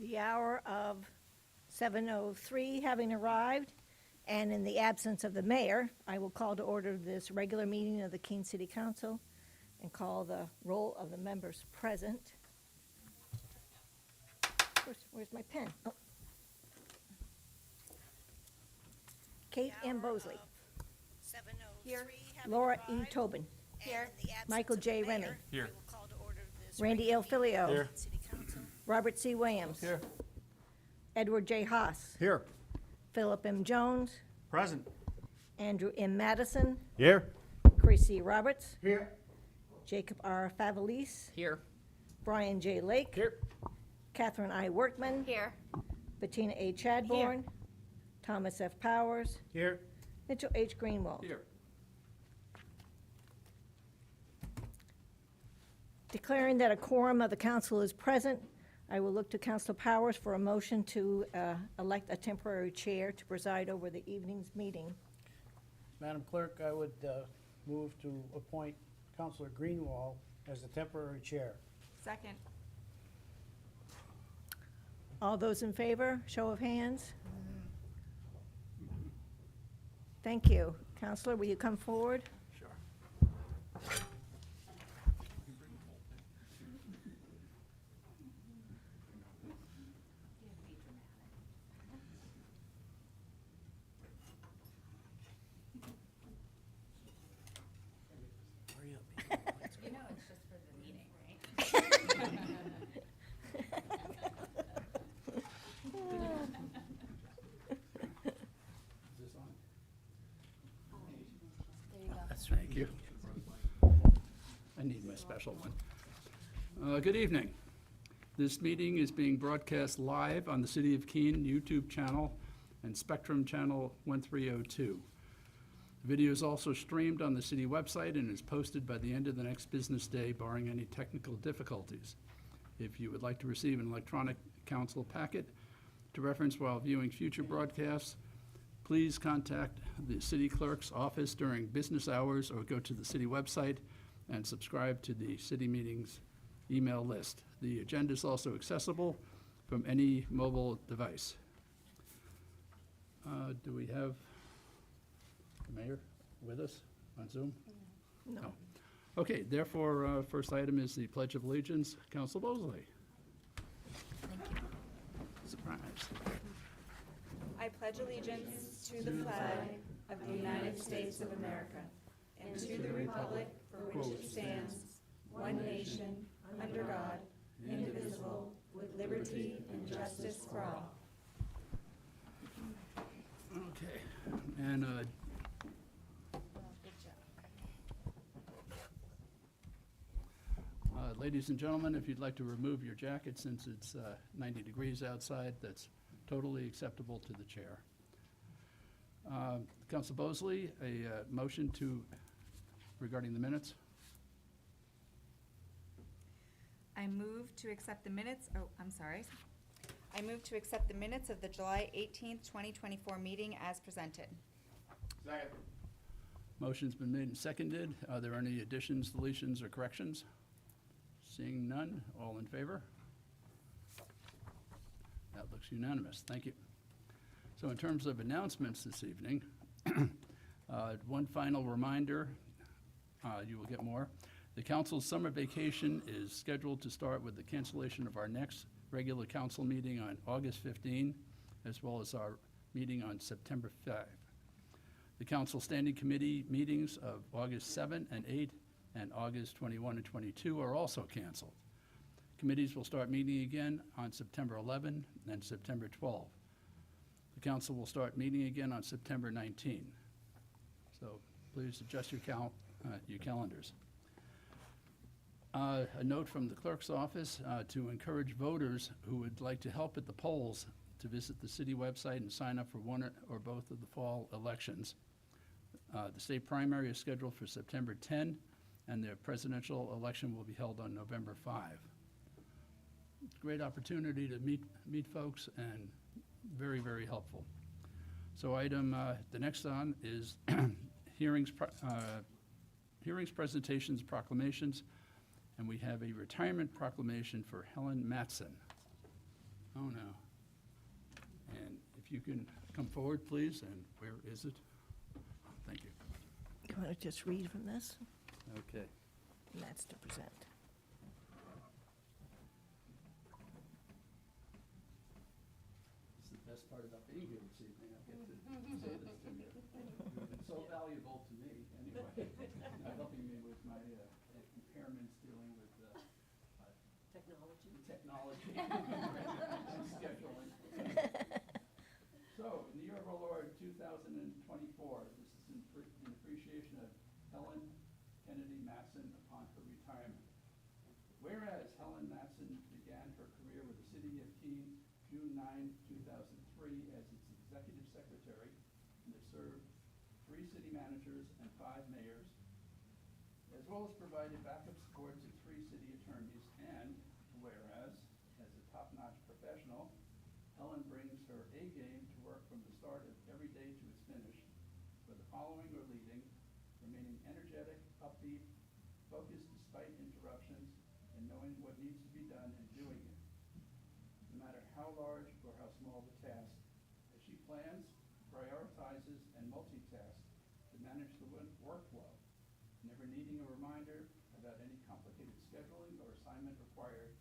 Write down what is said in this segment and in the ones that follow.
The hour of 7:03 having arrived, and in the absence of the mayor, I will call to order this regular meeting of the Keene City Council and call the roll of the members present. Where's my pen? Oh. Kate M. Bosley. Here. Laura E. Tobin. Here. Michael J. Remy. Here. Randy L. Filio. Here. Robert C. Williams. Here. Edward J. Haas. Here. Philip M. Jones. Present. Andrew M. Madison. Here. Chris C. Roberts. Here. Jacob R. Favalise. Here. Brian J. Lake. Here. Catherine I. Workman. Here. Bettina A. Chadbourne. Thomas F. Powers. Here. Mitchell H. Greenwald. Here. Declaring that a quorum of the council is present, I will look to Councilor Powers for a motion to elect a temporary chair to preside over the evening's meeting. Madam Clerk, I would move to appoint Councilor Greenwald as the temporary chair. Second. All those in favor, show of hands. Thank you. Councilor, will you come forward? Sure. You know it's just for the meeting, right? Thank you. I need my special one. Good evening. This meeting is being broadcast live on the City of Keene YouTube channel and Spectrum Channel 1302. The video is also streamed on the city website and is posted by the end of the next business day, barring any technical difficulties. If you would like to receive an electronic council packet to reference while viewing future broadcasts, please contact the city clerk's office during business hours or go to the city website and subscribe to the city meetings email list. The agenda is also accessible from any mobile device. Do we have the mayor with us on Zoom? No. Okay, therefore, first item is the Pledge of Allegiance. Council Bosley. Surprise. I pledge allegiance to the flag of the United States of America and to the republic for which it stands, one nation, under God, indivisible, with liberty and justice for all. Okay, and ladies and gentlemen, if you'd like to remove your jacket since it's 90 degrees outside, that's totally acceptable to the chair. Council Bosley, a motion regarding the minutes? I move to accept the minutes, I move to accept the minutes of the July 18th, 2024 meeting as presented. Second. Motion's been made and seconded. Are there any additions, deletions, or corrections? Seeing none, all in favor? That looks unanimous. Thank you. So in terms of announcements this evening, one final reminder, you will get more. The council's summer vacation is scheduled to start with the cancellation of our next regular council meeting on August 15, as well as our meeting on September 5. The council standing committee meetings of August 7 and 8 and August 21 and 22 are also canceled. Committees will start meeting again on September 11 and September 12. The council will start meeting again on September 19. So please adjust your calendars. A note from the clerk's office to encourage voters who would like to help at the polls to visit the city website and sign up for one or both of the fall elections. The state primary is scheduled for September 10, and the presidential election will be held on November 5. Great opportunity to meet folks and very, very helpful. So the next on is hearings, presentations, proclamations, and we have a retirement proclamation for Helen Matson. no. And if you can come forward, please, and where is it? Thank you. You want to just read from this? Okay. And that's to present. It's the best part about being here this evening. I get to say this to you. You've been so valuable to me, anyway, helping me with my impairments dealing with technology and scheduling. So, in the year of our Lord 2024, this is in appreciation of Helen Kennedy Matson upon her retirement. Whereas Helen Matson began her career with the City of Keene June 9, 2003 as its executive secretary and has served 3 city managers and 5 mayors, as well as provided backup support to 3 city attorneys. And whereas, as a top-notch professional, Helen brings her A game to work from the start of every day to its finish, whether following or leading, remaining energetic, upbeat, focused despite interruptions, and knowing what needs to be done and doing it, no matter how large or how small the task, as she plans, prioritizes, and multitasks to manage the workflow, never needing a reminder about any complicated scheduling or assignment required,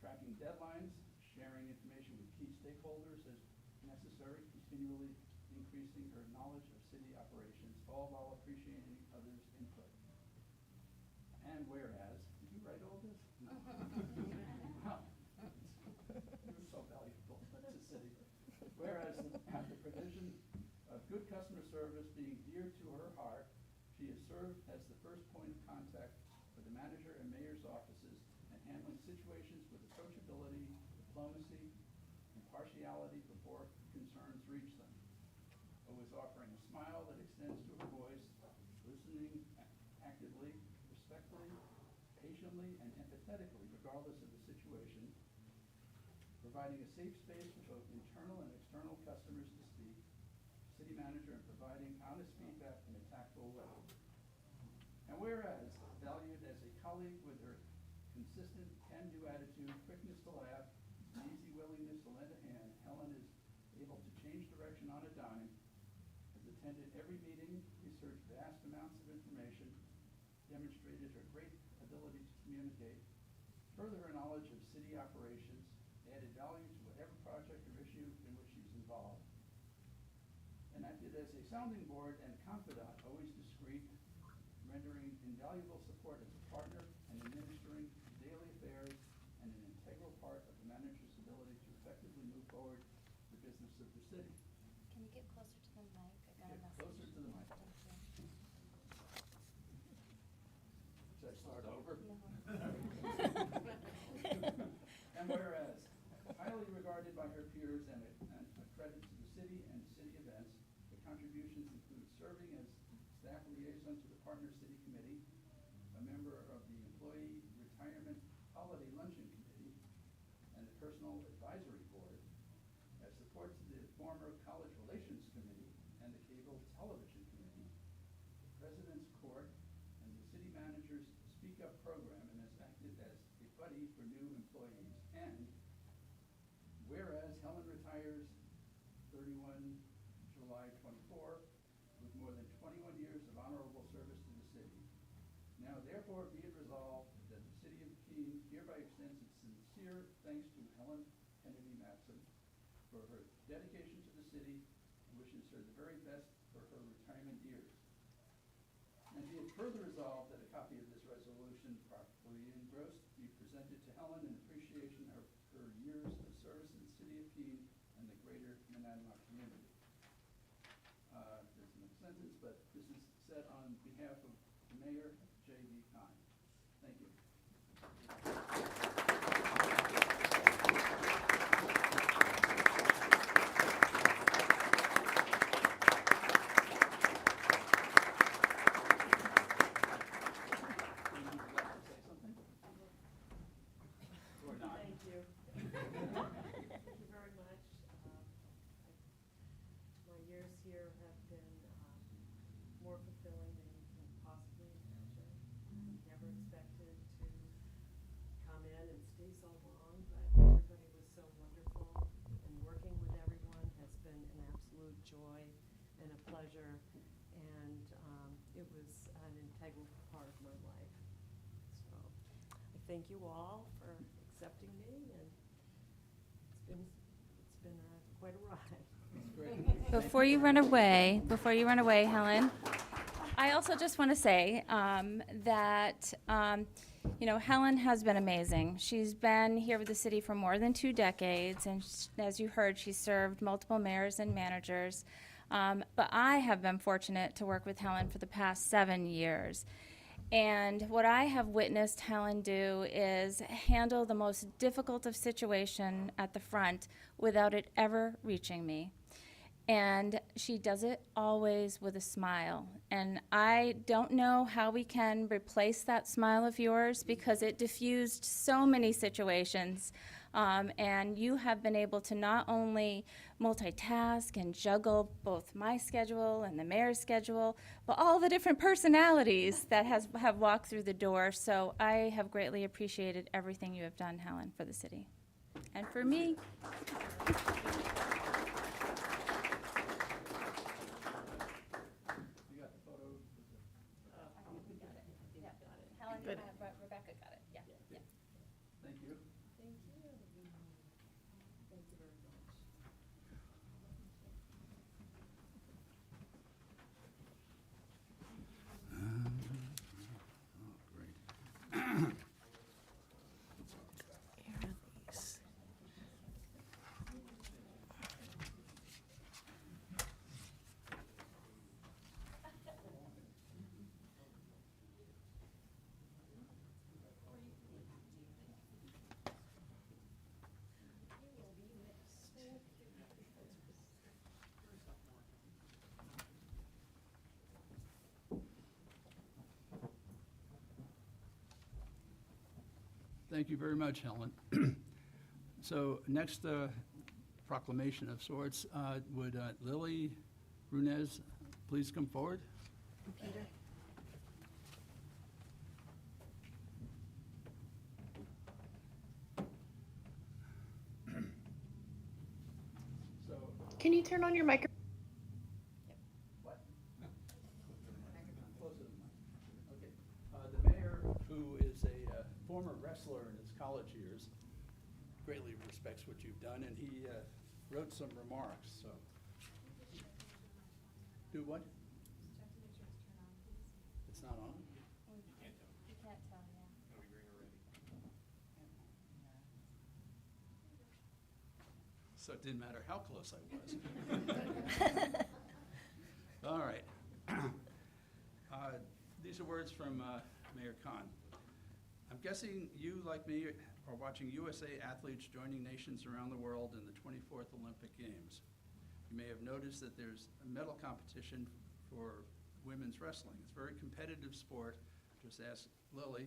tracking deadlines, sharing information with key stakeholders as necessary, continually increasing her knowledge of city operations, all while appreciating others' input. And whereas, did you write all this? No. Wow. You're so valuable to the city. Whereas the provision of good customer service being dear to her heart, she has served as the first point of contact for the manager and mayor's offices and handling situations with approachability, diplomacy, impartiality before concerns reach them. Always offering a smile that extends to her voice, listening actively, respectfully, patiently, and empathetically, regardless of the situation, providing a safe space for both internal and external customers to speak, city manager, and providing honest feedback in a tactful way. And whereas, valued as a colleague with her consistent can-do attitude, quickness to laugh, and easy willingness to lend a hand, Helen is able to change direction on a dime, has attended every meeting, researched vast amounts of information, demonstrated her great ability to communicate, further her knowledge of city operations, added value to whatever project or issue in which she's involved, and acted as a sounding board and confidant, always discreet, rendering invaluable support as a partner and administering daily affairs, and an integral part of the manager's ability to effectively move forward the business of the city. Can you get closer to the mic? I got a Get message. closer to the mic. Thank you. Should I start over? No. And whereas, highly regarded by her peers and a credit to the city and city events, her contributions include serving as staff liaison to the Partner City Committee, a member of the Employee Retirement Holiday Luncheon Committee, and the Personal Advisory Board, as support to the former College Relations Committee and the Cable Television Committee, the President's Court, and the City Manager's Speak Up program, and has acted as a buddy for new employees. And whereas Helen retires 31 July 24 with more than 21 years of honorable service to the city. Now therefore be it resolved that the City of Keene hereby extends its sincere thanks to Helen Kennedy Matson for her dedication to the city and wishes her the very best for her retirement years. And be it further resolved that a copy of this resolution properly engrossed be presented to Helen in appreciation of her years of service in the City of Keene and the greater Monadnock community. There's an sentence, but this is said on behalf of the Mayor, J.D. Kine. Thank you. Would you like to say something? Or not? Thank you. Thank you very much. My years here have been more fulfilling than you can possibly imagine. integral part of my life. So I thank you all for accepting me, and it's been quite a ride. Before you run away, Helen, I also just want to say that, Helen has been amazing. She's been here with the city for more than 2 decades, and as you heard, she's served multiple mayors and managers. But I have been fortunate to work with Helen for the past 7 years. And what I have witnessed Helen do is handle the most difficult of situation at the front without it ever reaching me. And she does it always with a smile. And I don't know how we can replace that smile of yours, because it diffused so many situations. And you have been able to not only multitask and juggle both my schedule and the mayor's schedule, but all the different personalities that have walked through the door. So I have greatly appreciated everything you have done, Helen, for the city and for me. You got the photo? Helen, Good. Rebecca got it, yeah. Thank you. Thank you. Thank you very much. Great. Here are these. Thank you very much, Helen. So next proclamation of sorts, would Lily Runez please come forward? Peter? So, Can you turn on your microphone? what? Closer to the mic. Okay. The mayor, who is a former wrestler in his college years, greatly respects what you've done, and he wrote some remarks, so. Do what? It's not on? You can't tell, yeah. So it didn't matter how close I was. All right. These are words from Mayor Khan. I'm guessing you, like me, are watching USA athletes joining nations around the world in the 24th Olympic Games. You may have noticed that there's a medal competition for women's wrestling. It's a very competitive sport. Just ask Lily,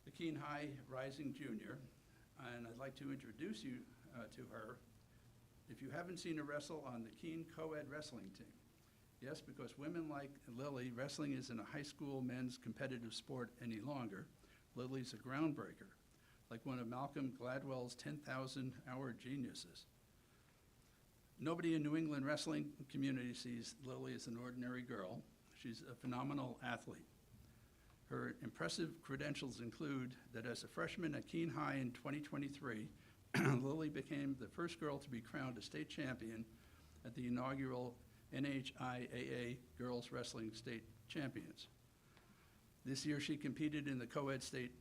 the Keene High Rising Junior, and I'd like to introduce you to her. If you haven't seen her wrestle on the Keene co-ed wrestling team. Yes, because women like Lily, wrestling isn't a high school men's competitive sport any longer. Lily's a groundbreaker, like one of Malcolm Gladwell's 10,000-hour geniuses. Nobody in New England wrestling community sees Lily as an ordinary girl. She's a phenomenal athlete. Her impressive credentials include that as a freshman at Keene High in 2023, Lily became the first girl to be crowned a state champion at the inaugural NHIAA Girls Wrestling State Champions. This year she competed in the co-ed state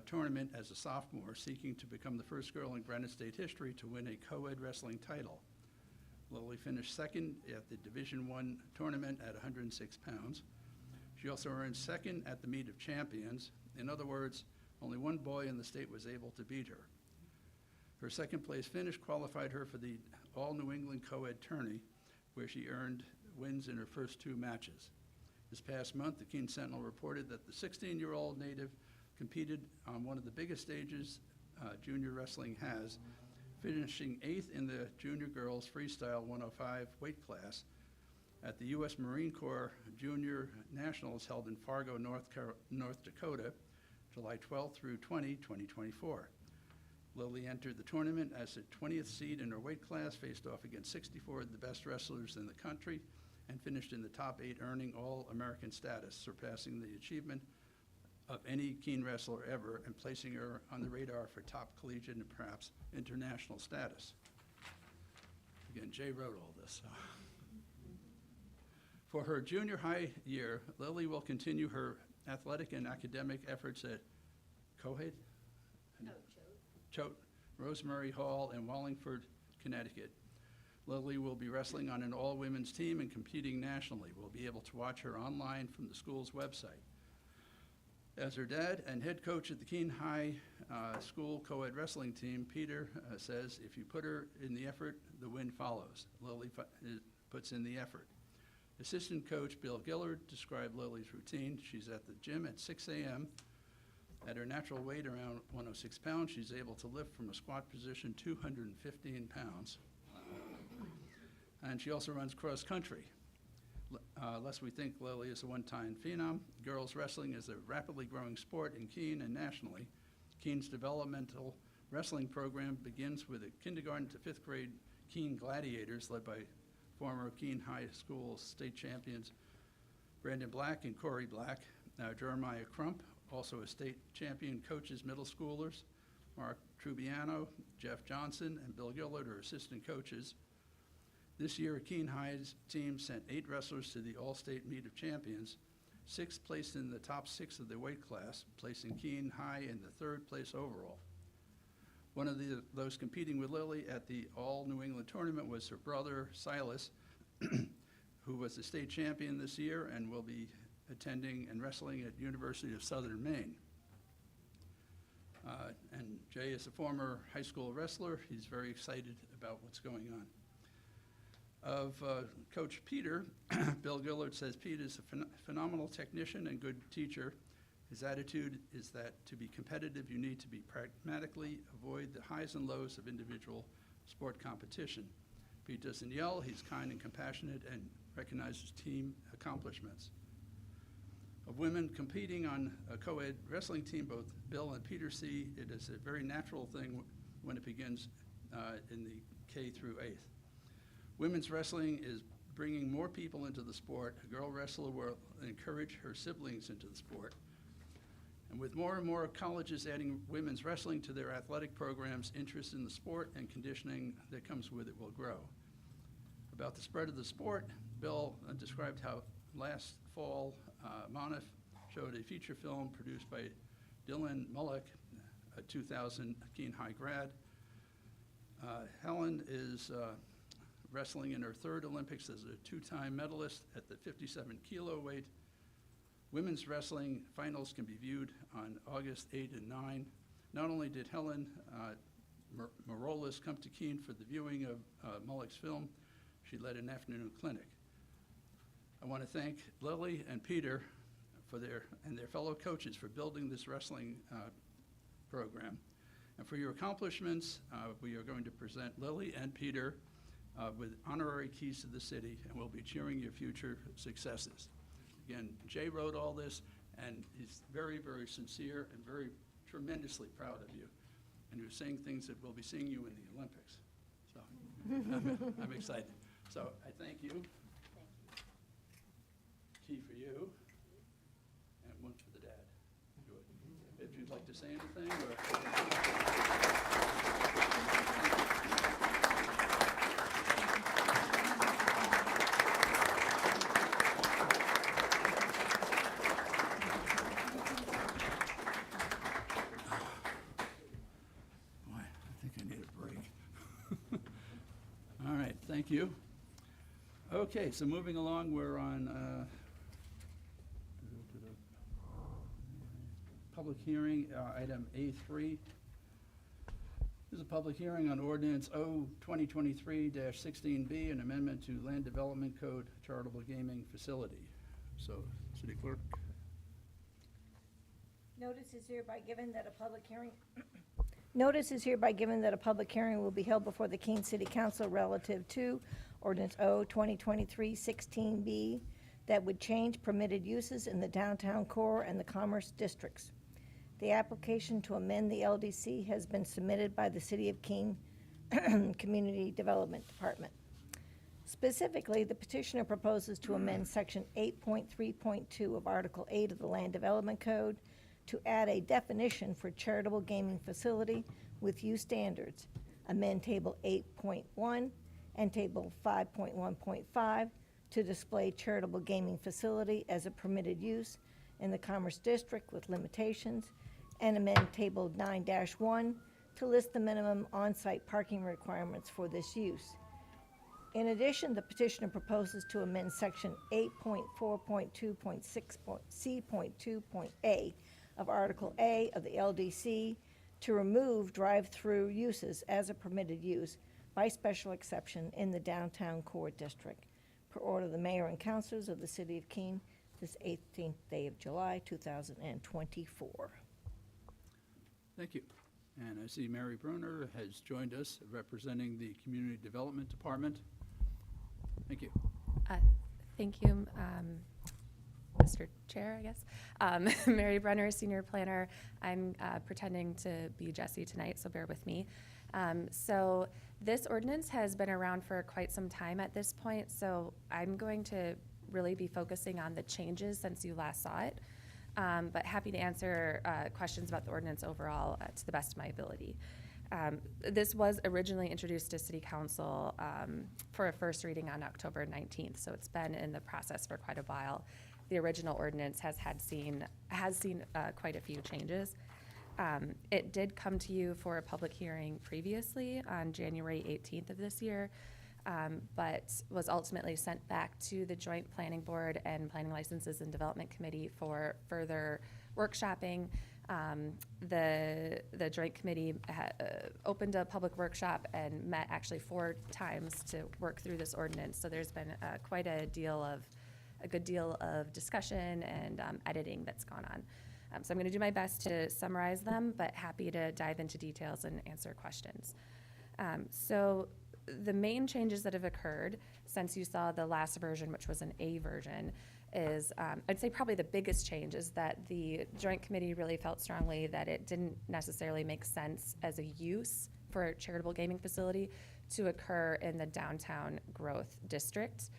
tournament as a sophomore, seeking to become the first girl in Granite State history to win a co-ed wrestling title. Lily finished second at the Division I tournament at 106 pounds. She also earned second at the Meet of Champions. In other words, only one boy in the state was able to beat her. Her second place finish qualified her for the All-New England Co-ed tourney, where she earned wins in her first 2 matches. This past month, the Keene Sentinel reported that the 16-year-old native competed on one of the biggest stages junior wrestling has, finishing 8th in the junior girls freestyle 105 weight class at the U.S. Marine Corps Junior Nationals held in Fargo, North Dakota, July 12th through 2024. Lily entered the tournament as the 20th seed in her weight class, faced off against 64 of the best wrestlers in the country, and finished in the top 8, earning All-American status, surpassing the achievement of any Keene wrestler ever and placing her on the radar for top collegiate and perhaps international status. Again, Jay wrote all this. So. For her junior high year, Lily will continue her athletic and academic efforts at Cohade? No, Choate, Rosemary Hall, in Wallingford, Connecticut. Lily will be wrestling on an all-women's team and competing nationally. We'll be able to watch her online from the school's website. As her dad and head coach at the Keene High School co-ed wrestling team, Peter says, if you put her in the effort, the win follows. Lily puts in the effort. Assistant coach Bill Gillard described Lily's routine. She's at the gym at 6 a.m. At her natural weight, around 106 pounds, she's able to lift from a squat position 215 pounds. And she also runs cross country. Lest we think Lily is a one-time phenom, girls wrestling is a rapidly growing sport in Keene and nationally. Keene's developmental wrestling program begins with a kindergarten to 5th grade Keene Gladiators led by former Keene High School state champions Brandon Black and Corey Black. Jeremiah Crump, also a state champion, coaches middle schoolers. Mark Trubiano, Jeff Johnson, and Bill Gillard are assistant coaches. This year, Keene High's team sent 8 wrestlers to the All-State Meet of Champions. 6 placed in the top 6 of their weight class, placing Keene High in the 3rd place overall. One of those competing with Lily at the All-New England tournament was her brother, Silas, who was the state champion this year and will be attending and wrestling at University of Southern Maine. And Jay is a former high school wrestler. He's very excited about what's going on. Of Coach Peter, Bill Gillard says Pete is a phenomenal technician and good teacher. His attitude is that to be competitive, you need to be pragmatically avoid the highs and lows of individual sport competition. Pete doesn't yell, he's kind and compassionate and recognizes team accomplishments. Of women competing on a co-ed wrestling team, both Bill and Peter see it as a very natural thing when it begins in the K through 8th. Women's wrestling is bringing more people into the sport. A girl wrestler will encourage her siblings into the sport. And with more and more colleges adding women's wrestling to their athletic programs, interest in the sport and conditioning that comes with it will grow. About the spread of the sport, Bill described how last fall, Monif showed a feature film produced by Dylan Mullock, a 2000 Keene High grad. Helen is wrestling in her 3rd Olympics as a 2-time medalist at the 57 kilo weight. Women's wrestling finals can be viewed on August 8 and 9. Not only did Helen Marolis come to Keene for the viewing of Mullock's film, she led an afternoon clinic. I want to thank Lily and Peter for their fellow coaches for building this wrestling program. And for your accomplishments, we are going to present Lily and Peter with honorary keys to the city, and we'll be cheering your future successes. Again, Jay wrote all this, and he's very, very sincere and very tremendously proud of you. And you're saying things that we'll be seeing you in the Olympics. So I'm excited. So I thank you. Key for you, and one for the dad. Good. If you'd like to say anything, or... Boy, I think I need a break. All right, thank you. Okay, so moving along, we're on public hearing, item A3. This is a public hearing on ordinance O-2023-16B, an amendment to Land Development Code charitable gaming facility. So, City Clerk. Notice is hereby given that a public hearing, notice is hereby given that a public hearing will be held before the Keene City Council relative to ordinance O-2023-16B that would change permitted uses in the downtown core and the commerce districts. The application to amend the LDC has been submitted by the City of Keene Community Development Department. Specifically, the petitioner proposes to amend Section 8.3.2 of Article 8 of the Land Development Code to add a definition for charitable gaming facility with use standards, amend Table 8.1 and Table 5.1.5 to display charitable gaming facility as a permitted use in the Commerce District with limitations, and amend Table 9-1 to list the minimum on-site parking requirements for this use. In addition, the petitioner proposes to amend Section 8.4.2.6.c.2.a of Article A of the LDC to remove drive-through uses as a permitted use by special exception in the downtown core district, per order of the mayor and councilors of the city of Keene, this 18th day of July, 2024. Thank you. And I see Mary Bruner has joined us representing the Community Development Department. Thank you. Thank you, Mr. Chair, I guess. Mary Brunner, Senior Planner. I'm pretending to be Jesse tonight, so bear with me. So this ordinance has been around for quite some time at this point, so I'm going to really be focusing on the changes since you last saw it, but happy to answer questions about the ordinance overall to the best of my ability. This was originally introduced to City Council for a first reading on October 19th, so it's been in the process for quite a while. The original ordinance has seen quite a few changes. It did come to you for a public hearing previously on January 18th of this year, but was ultimately sent back to the Joint Planning Board and Planning Licenses and Development Committee for further workshopping. The Joint Committee opened a public workshop and met actually 4 times to work through this ordinance. So there's been quite a good deal of discussion and editing that's gone on. So I'm going to do my best to summarize them, but happy to dive into details and answer questions. So the main changes that have occurred since you saw the last version, which was an A version, is I'd say probably the biggest change is that the Joint Committee really felt strongly that it didn't necessarily make sense as a use for a charitable gaming facility to occur in the downtown growth district.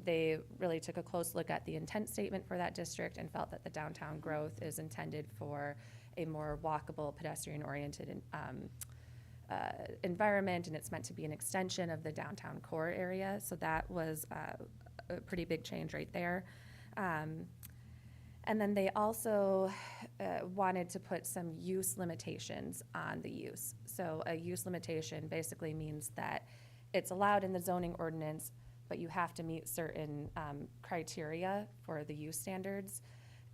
They really took a close look at the intent statement for that district and felt that the downtown growth is intended for a more walkable, pedestrian-oriented environment, and it's meant to be an extension of the downtown core area. So that was a pretty big change right there. And then they also wanted to put some use limitations on the use. So a use limitation basically means that it's allowed in the zoning ordinance, but you have to meet certain criteria for the use standards.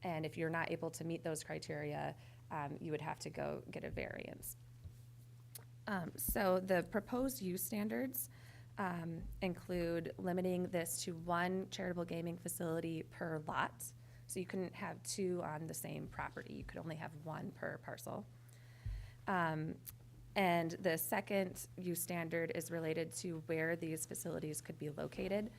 And if you're not able to meet those criteria, you would have to go get a variance. So the proposed use standards include limiting this to 1 charitable gaming facility per lot. So you couldn't have 2 on the same property. You could only have 1 per parcel. And the second use standard is related to where these facilities could be located.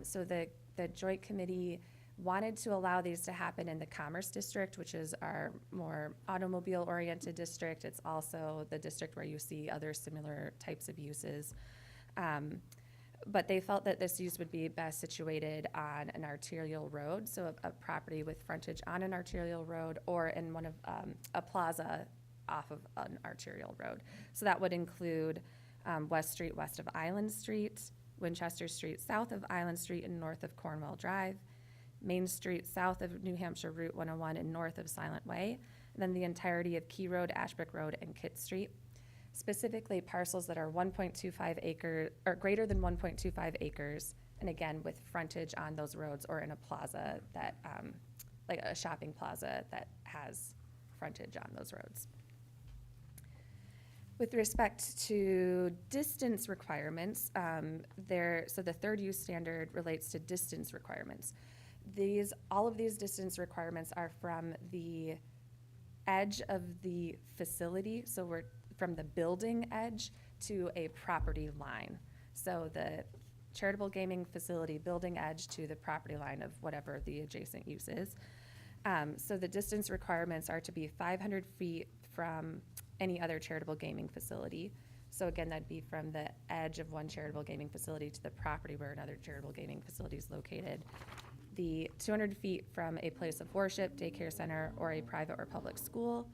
So the Joint Committee wanted to allow these to happen in the Commerce District, which is our more automobile-oriented district. It's also the district where you see other similar types of uses. But they felt that this use would be best situated on an arterial road, so a property with frontage on an arterial road or in one of a plaza off of an arterial road. So that would include West Street west of Island Street, Winchester Street south of Island Street and north of Cornwall Drive, Main Street south of New Hampshire Route 101 and north of Silent Way, and then the entirety of Key Road, Ashbrook Road, and Kit Street. Specifically parcels that are 1.25 acres or greater than 1.25 acres, and again with frontage on those roads or in a plaza that, like a shopping plaza that has frontage on those roads. With respect to distance requirements, so the third use standard relates to distance requirements. All of these distance requirements are from the edge of the facility, so we're from the building edge to a property line. So the charitable gaming facility building edge to the property line of whatever the adjacent use is. So the distance requirements are to be 500 feet from any other charitable gaming facility, So again, that'd be from the edge of one charitable gaming facility to the property where another charitable gaming facility is located. The 200 feet from a place of worship, daycare center, or a private or public school,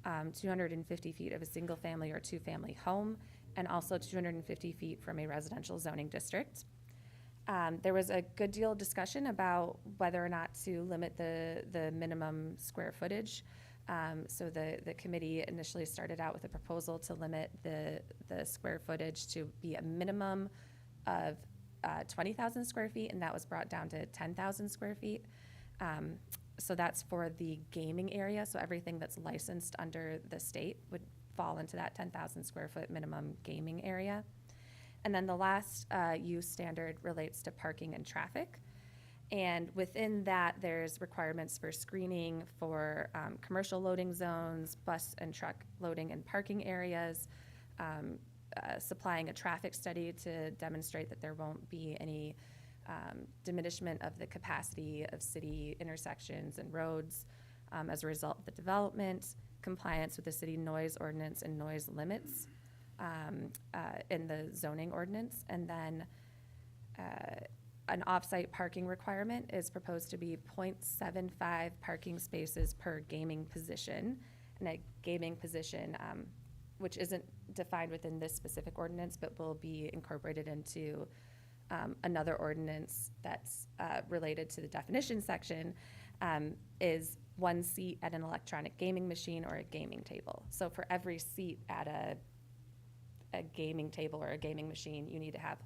250 feet of a single-family or two-family home, and also 250 feet from a residential zoning district. There was a good deal of discussion about whether or not to limit the minimum square footage. So the committee initially started out with a proposal to limit the square footage to be a minimum of 20,000 square feet, and that was brought down to 10,000 square feet. So that's for the gaming area, so everything that's licensed under the state would fall into that 10,000 square foot minimum gaming area. And then the last use standard relates to parking and traffic. And within that, there's requirements for screening for commercial loading zones, bus and truck loading and parking areas, supplying a traffic study to demonstrate that there won't be any diminishment of the capacity of city intersections and roads as a result of the development, compliance with the city noise ordinance and noise limits in the zoning ordinance, and then an off-site parking requirement is proposed to be 0.75 parking spaces per gaming position. And a gaming position, which isn't defined within this specific ordinance, but will be incorporated into another ordinance that's related to the definition section, is one seat at an electronic gaming machine or a gaming table. So for every seat at a gaming table or a gaming machine, you need to have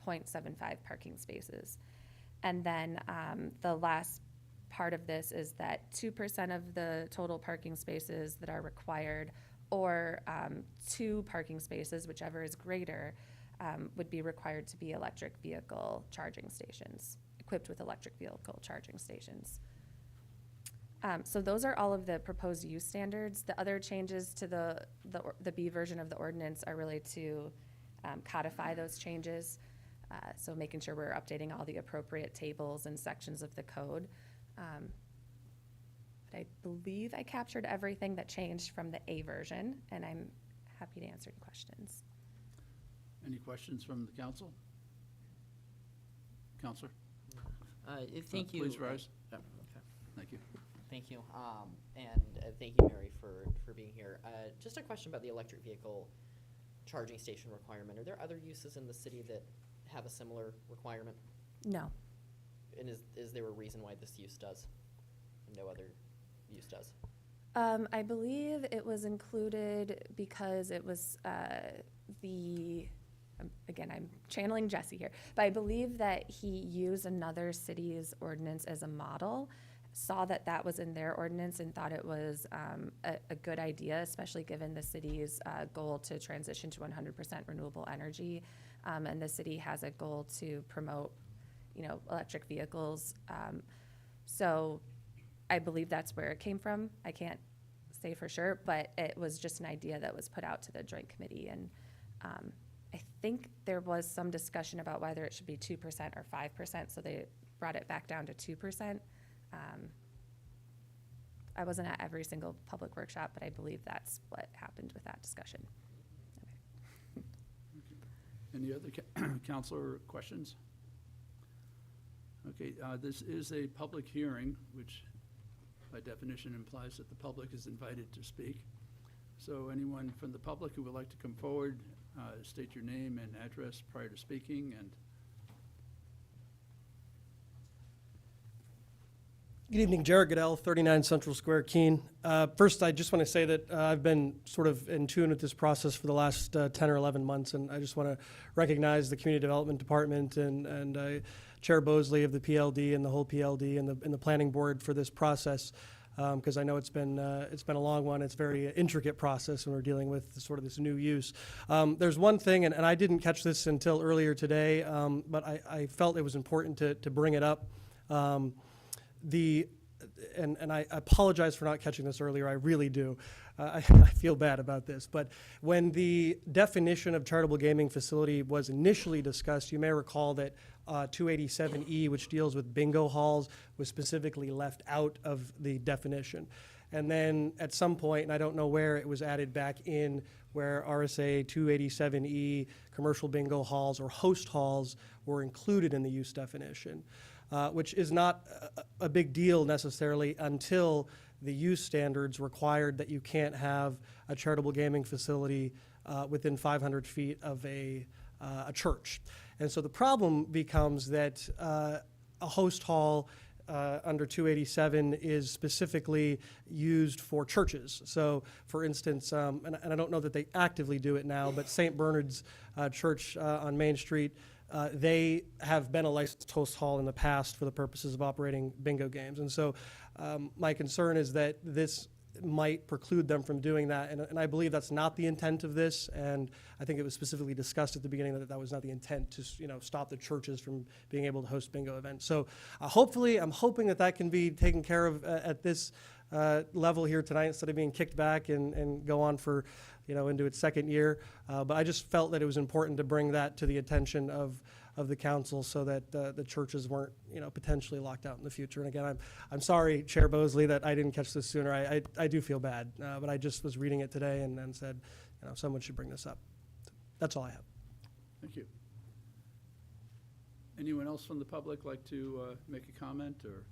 0.75 parking spaces. And then the last part of this is that 2% of the total parking spaces that are required, or 2 parking spaces, whichever is greater, would be required to be electric vehicle charging stations, equipped with electric vehicle charging stations. So those are all of the proposed use standards. The other changes to the B version of the ordinance are really to codify those changes. So making sure we're updating all the appropriate tables and sections of the code. But I believe I captured everything that changed from the A version, and I'm happy to answer any questions. Any questions from the council? Counselor? Thank you. Please rise. Yeah, Okay. thank you. Thank you. And thank you, Mary, for being here. Just a question about the electric vehicle charging station requirement. Are there other uses in the city that have a similar requirement? No. And is there a reason why this use does and no other use does? I believe it was included because it was again, I'm channeling Jesse here, but I believe that he used another city's ordinance as a model, saw that that was in their ordinance and thought it was a good idea, especially given the city's goal to transition to 100% renewable energy. And the city has a goal to promote, electric vehicles. So I believe that's where it came from. I can't say for sure, but it was just an idea that was put out to the joint committee. And I think there was some discussion about whether it should be 2% or 5%, so they brought it back down to 2%. I wasn't at every single public workshop, but I believe that's what happened with that discussion. Okay. Any other counselor questions? Okay, this is a public hearing, which by definition implies that the public is invited to speak. So anyone from the public who would like to come forward, state your name and address prior to speaking. And Good evening, Jared Goodell, 39 Central Square, Keene. First, I just want to say that I've been sort of in tune with this process for the last 10 or 11 months, and I just want to recognize the Community Development Department and Chair Bosley of the PLD and the whole PLD and the Planning Board for this process, because I know it's been a long one. It's a very intricate process when we're dealing with sort of this new use. There's one thing, and I didn't catch this until earlier today, but I felt it was important to bring it up. And I apologize for not catching this earlier, I really do. I feel bad about this. But when the definition of charitable gaming facility was initially discussed, you may recall that 287E, which deals with bingo halls, was specifically left out of the definition. And then at some point, and I don't know where, it was added back in where RSA 287E, commercial bingo halls or host halls were included in the use definition, which is not a big deal necessarily until the use standards required that you can't have a charitable gaming facility within 500 feet of a church. And so the problem becomes that a host hall under 287 is specifically used for churches. So, for instance, and I don't know that they actively do it now, but St. Bernard's Church on Main Street, they have been a licensed host hall in the past for the purposes of operating bingo games. And so my concern is that this might preclude them from doing that, and I believe that's not the intent of this, and I think it was specifically discussed at the beginning that that was not the intent to stop the churches from being able to host bingo events. So hopefully, I'm hoping that that can be taken care of at this level here tonight instead of being kicked back and go on for into its second year. But I just felt that it was important to bring that to the attention of the council so that the churches weren't potentially locked out in the future. And again, I'm sorry, Chair Bosley, that I didn't catch this sooner. I do feel bad, but I just was reading it today and then said, someone should bring this up. That's all I have. Thank you. Anyone else from the public like to make a comment or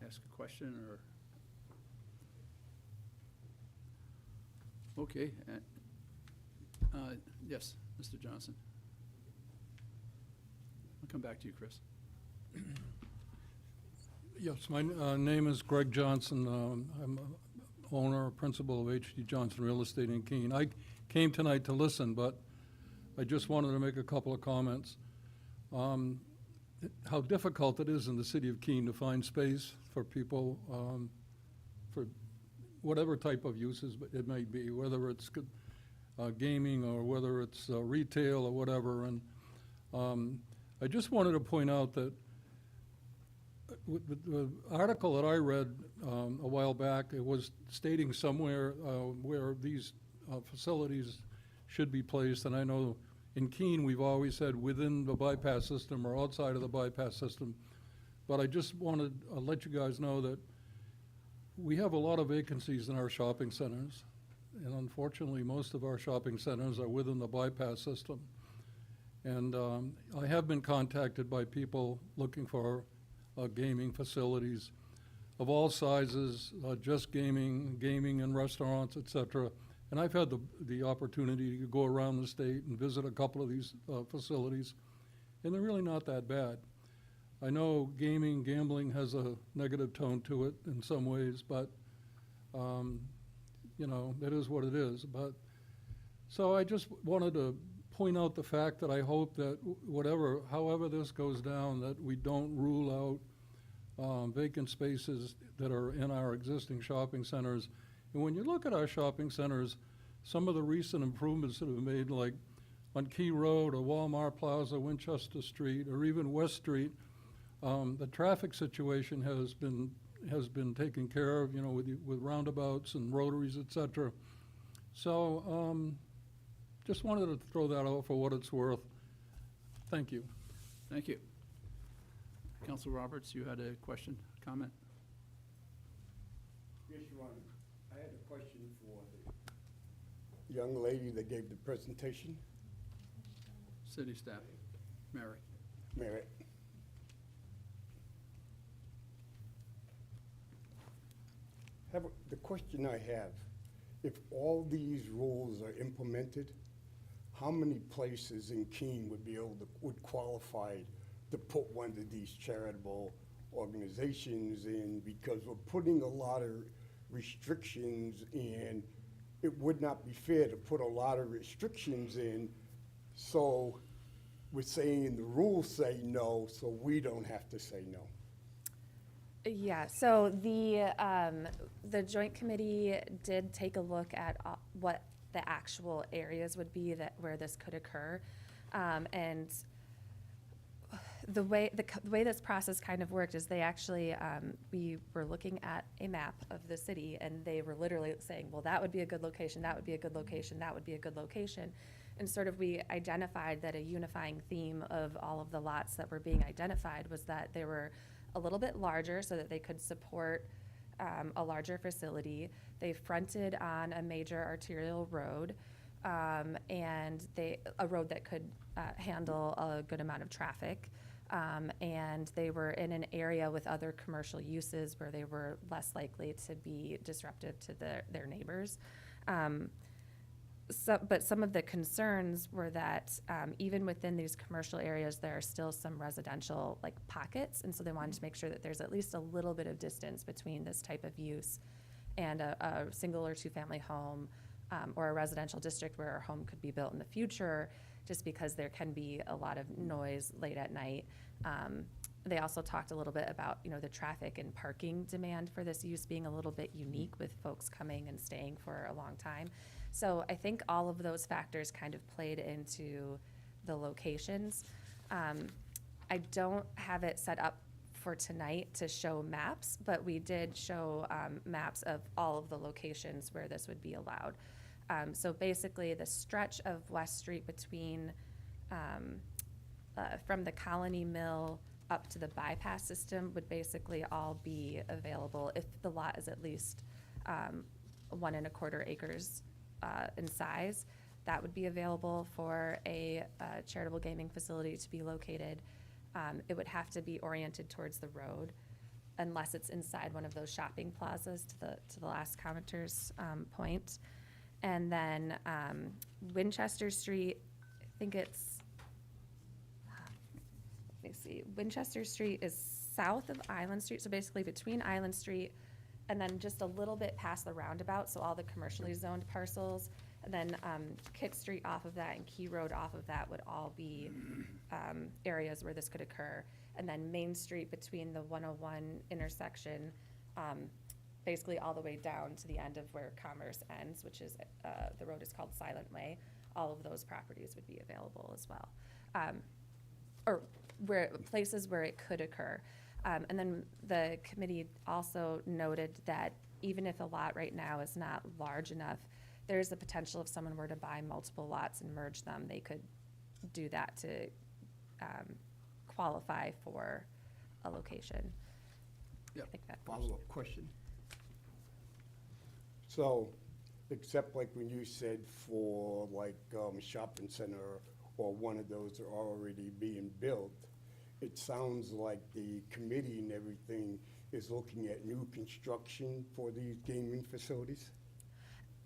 ask a question or? Okay. Yes, Mr. Johnson. I'll come back to you, Chris. Yes, my name is Greg Johnson. I'm owner, principal of H.D. Johnson Real Estate in Keene. I came tonight to listen, but I just wanted to make a couple of comments. How difficult it is in the city of Keene to find space for people for whatever type of uses it may be, whether it's gaming or whether it's retail or whatever. And I just wanted to point out that with the article that I read a while back, it was stating somewhere where these facilities should be placed. And I know in Keene we've always said within the bypass system or outside of the bypass system. But I just wanted to let you guys know that we have a lot of vacancies in our shopping centers. And unfortunately, most of our shopping centers are within the bypass system. And I have been contacted by people looking for gaming facilities of all sizes, just gaming and restaurants, et cetera. And I've had the opportunity to go around the state and visit a couple of these facilities, and they're really not that bad. I know gambling has a negative tone to it in some ways, but it is what it is. But so I just wanted to point out the fact that I hope that however this goes down, that we don't rule out vacant spaces that are in our existing shopping centers. And when you look at our shopping centers, some of the recent improvements that have been made, like on Key Road or Walmart Plaza, Winchester Street, or even West Street, the traffic situation has been taken care of, with roundabouts and rotaries, et cetera. So just wanted to throw that out for what it's worth. Thank you. Thank you. Council Roberts, you had a question, comment? Yes, Your Honor. I had a question for the young lady that gave the presentation. City staff. Mary. Mary. The question I have, if all these rules are implemented, how many places in Keene would qualify to put one of these charitable organizations in? Because we're putting a lot of restrictions in. It would not be fair to put a lot of restrictions in, so we're saying the rules say no, so we don't have to say no. Yeah, so the Joint Committee did take a look at what the actual areas would be where this could occur. And the way this process kind of worked is they actually, we were looking at a map of the city, and they were literally saying, well, that would be a good location, that would be a good location, that would be a good location. And sort of we identified that a unifying theme of all of the lots that were being identified was that they were a little bit larger so that they could support a larger facility. They fronted on a major arterial road, and a road that could handle a good amount of traffic. And they were in an area with other commercial uses where they were less likely to be disruptive to their neighbors. But some of the concerns were that even within these commercial areas, there are still some residential like pockets, and so they wanted to make sure that there's at least a little bit of distance between this type of use and a single or two-family home, or a residential district where a home could be built in the future, just because there can be a lot of noise late at night. They also talked a little bit about, the traffic and parking demand for this use being a little bit unique with folks coming and staying for a long time. So I think all of those factors kind of played into the locations. I don't have it set up for tonight to show maps, but we did show maps of all of the locations where this would be allowed. So basically, the stretch of West Street between, from the Colony Mill up to the bypass system would basically all be available if the lot is at least 1.25 acres in size. That would be available for a charitable gaming facility to be located. It would have to be oriented towards the road, unless it's inside one of those shopping plazas, to the last commenter's point. And then Winchester Street, I think it's, let me see, Winchester Street is south of Island Street, so basically between Island Street and then just a little bit past the roundabout, so all the commercially zoned parcels. And then Kit Street off of that and Key Road off of that would all be areas where this could occur. And then Main Street between the 101 intersection, basically all the way down to the end of where Commerce ends, which is, the road is called Silent Way. All of those properties would be available as well. Or places where it could occur. And then the committee also noted that even if a lot right now is not large enough, there's the potential if someone were to buy multiple lots and merge them, they could do that to qualify for a location. Yep. I think that Follow-up question. So, except like when you said for like shopping center or one of those are already being built, it sounds like the committee and everything is looking at new construction for these gaming facilities?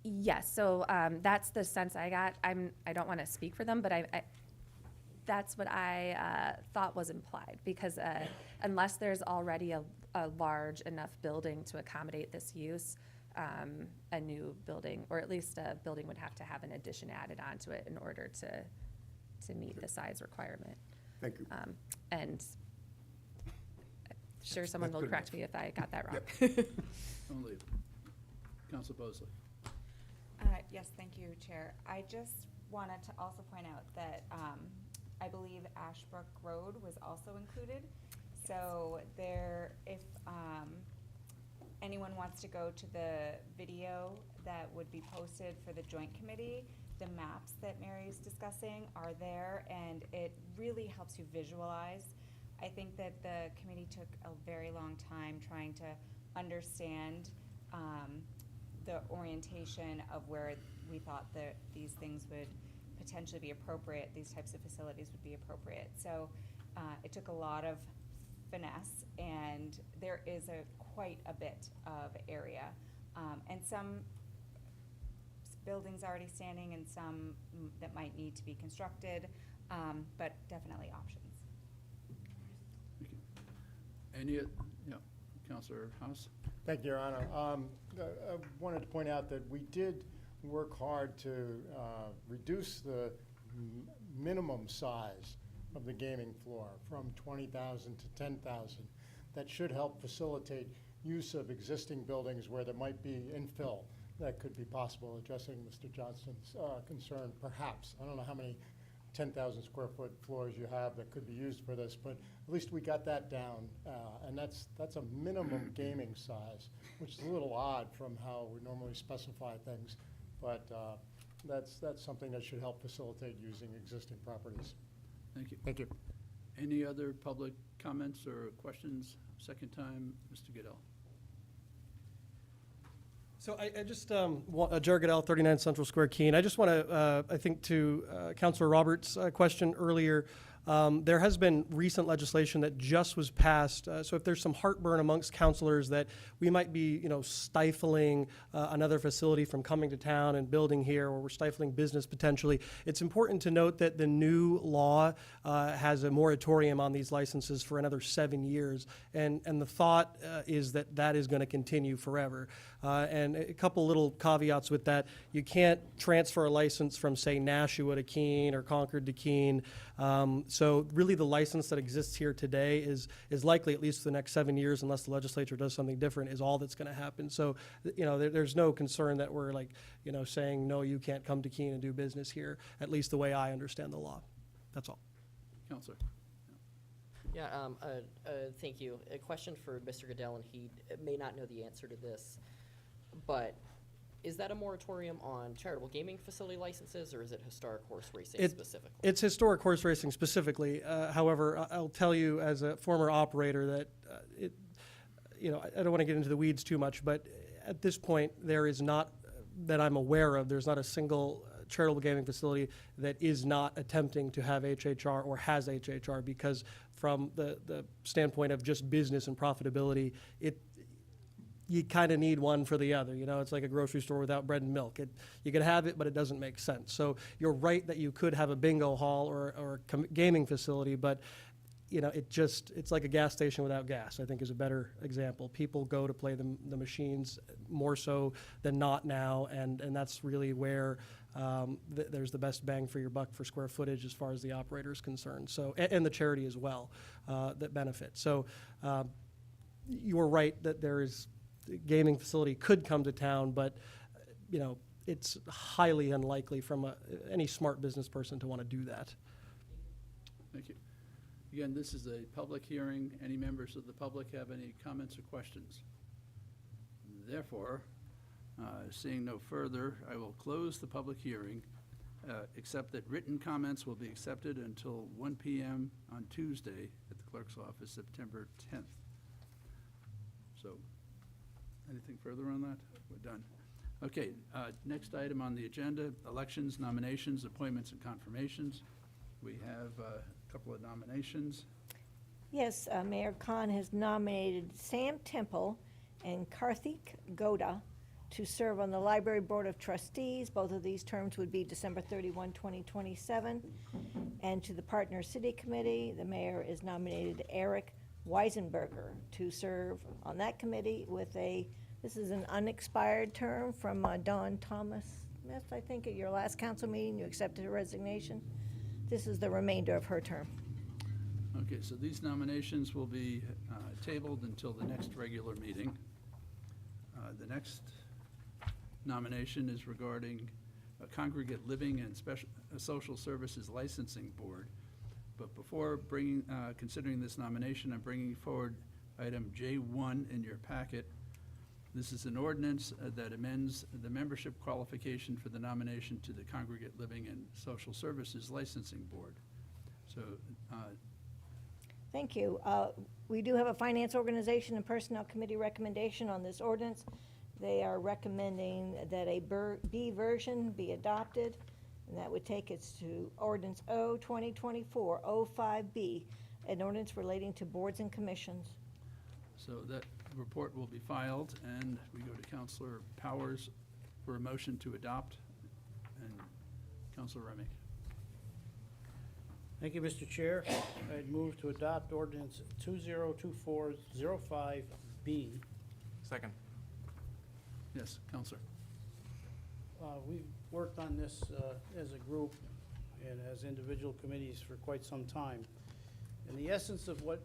Yes, so that's the sense I got. I don't want to speak for them, but that's what I thought was implied, because unless there's already a large enough building to accommodate this use, a new building, or at least a building would have to have an addition added onto it in order to meet the size requirement. Thank you. And I'm sure someone That's will good correct enough. me if I got that wrong. Only, Council Bosley. Yes, thank you, Chair. I just wanted to also point out that I believe Ashbrook Road was also included. So if anyone wants to go to the video that would be posted for the joint committee, the maps that Mary's discussing are there, and it really helps you visualize. I think that the committee took a very long time trying to understand the orientation of where we thought that these things would potentially be appropriate, these types of facilities would be appropriate. So it took a lot of finesse, and there is quite a bit of area. And some buildings already standing and some that might need to be constructed, but definitely options. Thank you. Councilor House? Thank you, Your Honor. I wanted to point out that we did work hard to reduce the minimum size of the gaming floor from 20,000 to 10,000. That should help facilitate use of existing buildings where there might be infill that could be possible, addressing Mr. Johnston's concern, perhaps. I don't know how many 10,000 square foot floors you have that could be used for this, but at least we got that down, and that's a minimum gaming size, which is a little odd from how we normally specify things, but that's something that should help facilitate using existing properties. Thank you. Thank you. Any other public comments or questions? Second time, Mr. Goodell. So I just, Jared Goodell, 39 Central Square, Keene. I just want to, I think to Councilor Roberts' question earlier, there has been recent legislation that just was passed. So if there's some heartburn amongst councilors that we might be, stifling another facility from coming to town and building here, or we're stifling business potentially, it's important to note that the new law has a moratorium on these licenses for another 7 years. And the thought is that that is going to continue forever. And a couple little caveats with that. You can't transfer a license from, say, Nashua to Keene or Concord to Keene. So really the license that exists here today is likely, at least for the next 7 years, unless the legislature does something different, is all that's going to happen. So, there's no concern that we're saying, no, you can't come to Keene and do business here, at least the way I understand the law. That's all. Counselor? Yeah, thank you. A question for Mr. Goodell, and he may not know the answer to this, but is that a moratorium on charitable gaming facility licenses, or is it historic horse racing specifically? It's historic horse racing specifically. However, I'll tell you as a former operator that I don't want to get into the weeds too much, but at this point, there is not, that I'm aware of, there's not a single charitable gaming facility that is not attempting to have HHR or has HHR, because from the standpoint of just business and profitability, you kind of need one for the other. It's like a grocery store without bread and milk. You can have it, but it doesn't make sense. So you're right that you could have a bingo hall or a gaming facility, but it's like a gas station without gas, I think, is a better example. People go to play the machines more so than not now, and that's really where there's the best bang for your buck for square footage as far as the operator is concerned. So, and the charity as well that benefits. So you're right that there is gaming facility could come to town, but it's highly unlikely from any smart business person to want to do that. Thank you. Again, this is a public hearing. Any members of the public have any comments or questions? Therefore, seeing no further, I will close the public hearing, except that written comments will be accepted until 1 p.m. on Tuesday at the clerk's office, September 10th. So, anything further on that? We're done. Okay, next item on the agenda, elections, nominations, appointments, and confirmations. We have a couple of nominations. Yes, Mayor Khan has nominated Sam Temple and Karthik Goda to serve on the Library Board of Trustees. Both of these terms would be December 31, 2027. And to the Partner City Committee, the mayor is nominated Eric Weisenberger to serve on that committee with this is an unexpired term from Dawn Thomas Smith, I think, at your last council meeting. You accepted her resignation. This is the remainder of her term. Okay, so these nominations will be tabled until the next regular meeting. The next nomination is regarding a Congregate Living and Social Services Licensing Board. But before considering this nomination, I'm bringing forward item J1 in your packet. This is an ordinance that amends the membership qualification for the nomination to the Congregate Living and Social Services Licensing Board. So, Thank you. We do have a Finance Organization and Personnel Committee recommendation on this ordinance. They are recommending that a B version be adopted, and that would take us to Ordinance O 2024-05B, an ordinance relating to boards and commissions. so that report will be filed, and we go to Councilor Powers for a motion to adopt, and Councilor Remick. Thank you, Mr. Chair. I'd move to adopt ordinance 2024-05B. Second. Yes, Councilor. We've worked on this as a group and as individual committees for quite some time. And the essence of what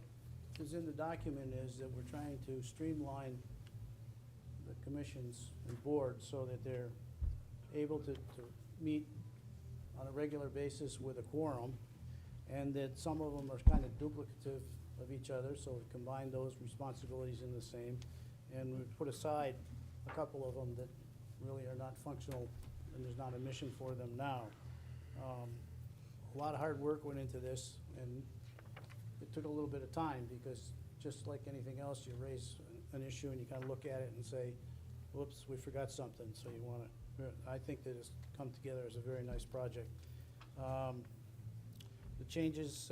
is in the document is that we're trying to streamline the commissions and boards so that they're able to meet on a regular basis with a quorum, and that some of them are kind of duplicative of each other, so we combine those responsibilities in the same, and we put aside a couple of them that really are not functional, and there's not a mission for them now. A lot of hard work went into this, and it took a little bit of time, because just like anything else, you raise an issue and you kind of look at it and say, whoops, we forgot something, so you want to, I think that it's come together as a very nice project. The changes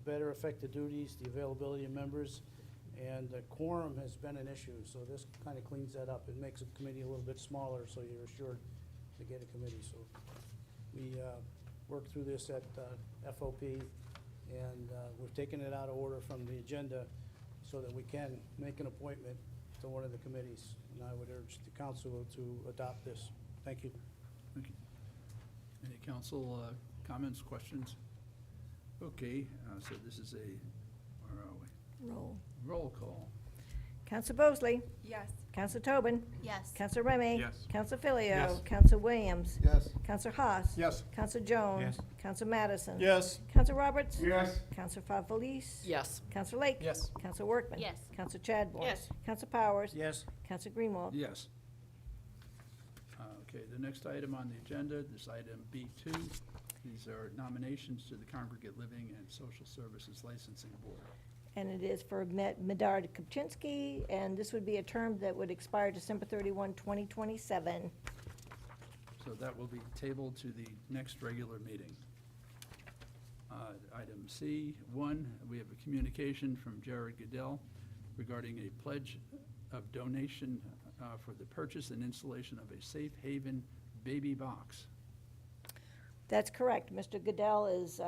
better affect the duties, the availability of members, and the quorum has been an issue, so this kind of cleans that up. It makes a committee a little bit smaller, so you're assured to get a committee. So we worked through this at FOP, and we've taken it out of order from the agenda so that we can make an appointment to one of the committees. And I would urge the council to adopt this. Thank you. Thank you. Any council comments, questions? Okay, so this is a, where are we? Roll. Roll call. Counselor Bosley. Yes. Counselor Tobin. Yes. Counselor Remy. Yes. Counselor Filio. Yes. Counselor Williams. Yes. Counselor Haas. Yes. Counselor Jones. Yes. Counselor Madison. Yes. Counselor Roberts. Yes. Counselor Favolis. Yes. Counselor Lake. Yes. Counselor Workman. Yes. Counselor Chadbourne. Yes. Counselor Powers. Yes. Counselor Greenwald. Yes. Okay, the next item on the agenda, this item B2, these are nominations to the Congregate Living and Social Services Licensing Board. And it is for Medard Kupczynski, and this would be a term that would expire December 31, 2027. So that will be tabled to the next regular meeting. Item C1, we have a communication from Jared Goodell regarding a pledge of donation for the purchase and installation of a Safe Haven baby box. That's correct. Mr. Goodell is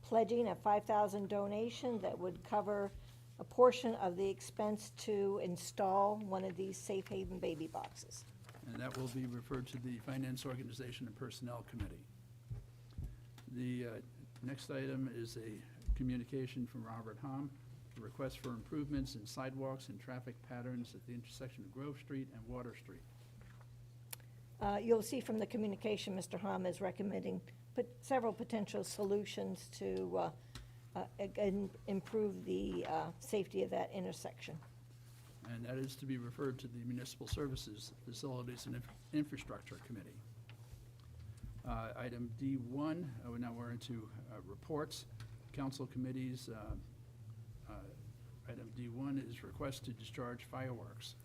pledging a $5,000 donation that would cover a portion of the expense to install one of these Safe Haven baby boxes. And that will be referred to the Finance Organization and Personnel Committee. The next item is a communication from Robert Hom, a request for improvements in sidewalks and traffic patterns at the intersection of Grove Street and Water Street. You'll see from the communication, Mr. Hom is recommending several potential solutions to improve the safety of that intersection. And that is to be referred to the Municipal Services, Facilities, and Infrastructure Committee. Item D1, now we're into reports. Council committees, item D1 is request to discharge fireworks.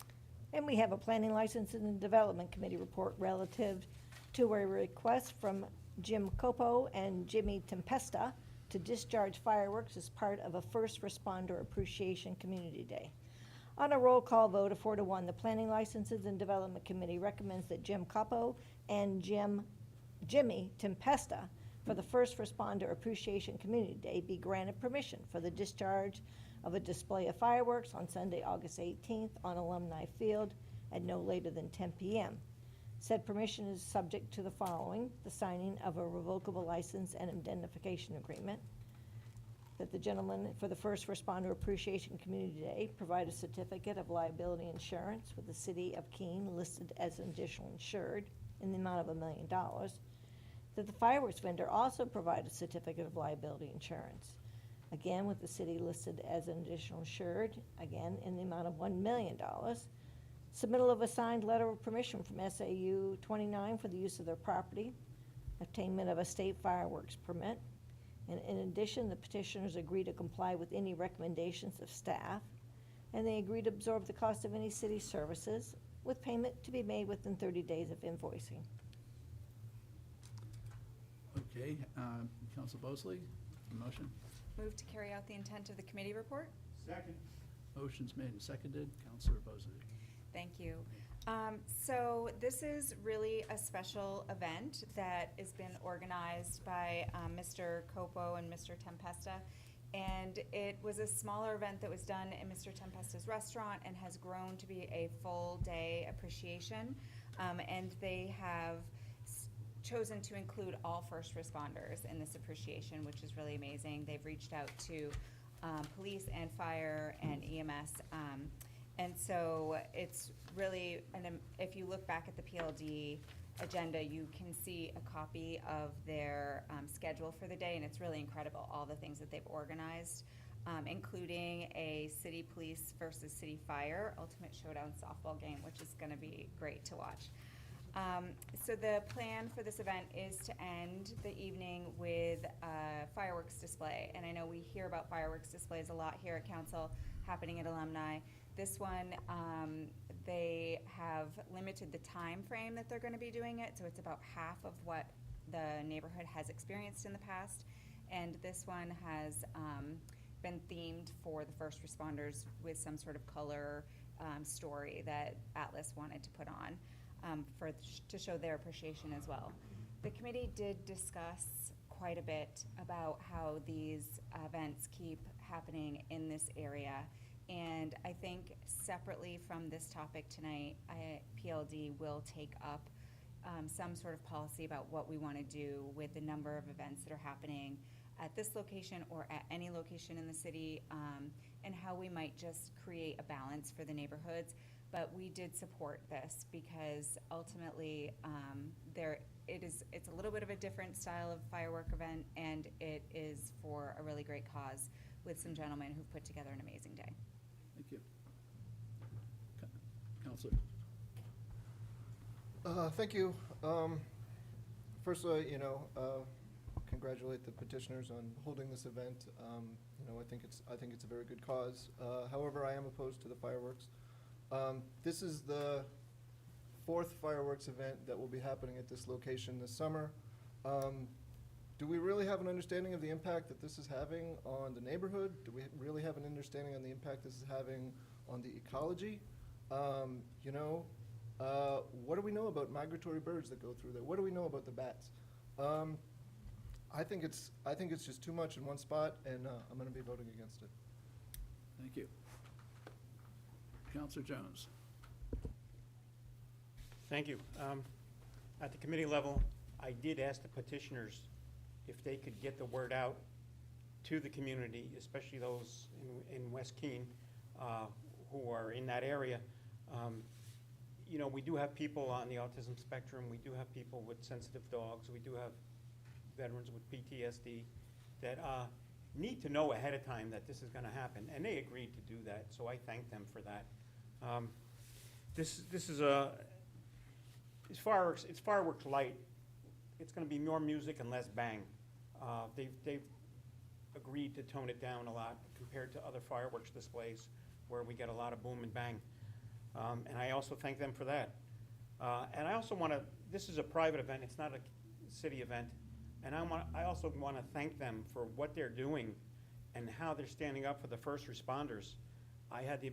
And we have a Planning, License, and Development Committee report relative to a request from Jim Copo and Jimmy Tempesta to discharge fireworks as part of a First Responder Appreciation Community Day. On a roll call vote of 4-1, the Planning, Licenses, and Development Committee recommends that Jim Copo and Jimmy Tempesta for the First Responder Appreciation Community Day be granted permission for the discharge of a display of fireworks on Sunday, August 18th on Alumni Field at no later than 10 p.m. Said permission is subject to the following: the signing of a revocable license and indemnification agreement, that the gentleman for the First Responder Appreciation Community Day provide a certificate of liability insurance with the City of Keene listed as an additional insured in the amount of $1 million, that the fireworks vendor also provide a certificate of liability insurance, again with the city listed as an additional insured, again in the amount of $1 million, submittal of a signed letter of permission from SAU 29 for the use of their property, attainment of a state fireworks permit, and in addition, the petitioners agree to comply with any recommendations of staff, and they agree to absorb the cost of any city services, with payment to be made within 30 days of invoicing. Okay, Council Bosley, motion. Move to carry out the intent of the committee report. Second. Motion's made and seconded. Councilor Bosley. Thank you. So this is really a special event that has been organized by Mr. Copo and Mr. Tempesta. And it was a smaller event that was done in Mr. Tempesta's restaurant and has grown to be a full-day appreciation. And they have chosen to include all first responders in this appreciation, which is really amazing. They've reached out to police and fire and EMS. And so it's really, and if you look back at the PLD agenda, you can see a copy of their schedule for the day, and it's really incredible, all the things that they've organized, including a city police versus city fire ultimate showdown softball game, which is gonna be great to watch. So the plan for this event is to end the evening with a fireworks display. And I know we hear about fireworks displays a lot here at council happening at Alumni. This one, they have limited the time frame that they're gonna be doing it, so it's about half of what the neighborhood has experienced in the past. And this one has been themed for the first responders with some sort of color story that Atlas wanted to put on to show their appreciation as well. The committee did discuss quite a bit about how these events keep happening in this area. And I think separately from this topic tonight, PLD will take up some sort of policy about what we want to do with the number of events that are happening at this location or at any location in the city, and how we might just create a balance for the neighborhoods. But we did support this because ultimately it's a little bit of a different style of firework event, and it is for a really great cause with some gentlemen who've put together an amazing day. Thank you. Counselor. Thank you. First, congratulate the petitioners on holding this event. I think it's a very good cause. However, I am opposed to the fireworks. This is the 4th fireworks event that will be happening at this location this summer. Do we really have an understanding of the impact that this is having on the neighborhood? Do we really have an understanding on the impact this is having on the ecology? What do we know about migratory birds that go through there? What do we know about the bats? I think it's just too much in one spot, and I'm going to be voting against it. Thank you. Counselor Jones. Thank you. At the committee level, I did ask the petitioners if they could get the word out to the community, especially those in West Keene who are in that area. We do have people on the autism spectrum. We do have people with sensitive dogs. We do have veterans with PTSD that need to know ahead of time that this is going to happen, and they agreed to do that, so I thank them for that. This is it's fireworks light. It's going to be more music and less bang. They've agreed to tone it down a lot compared to other fireworks displays where we get a lot of boom and bang. And I also thank them for that. And I also want to, this is a private event, it's not a city event, and I also want to thank them for what they're doing and how they're standing up for the first responders. I had the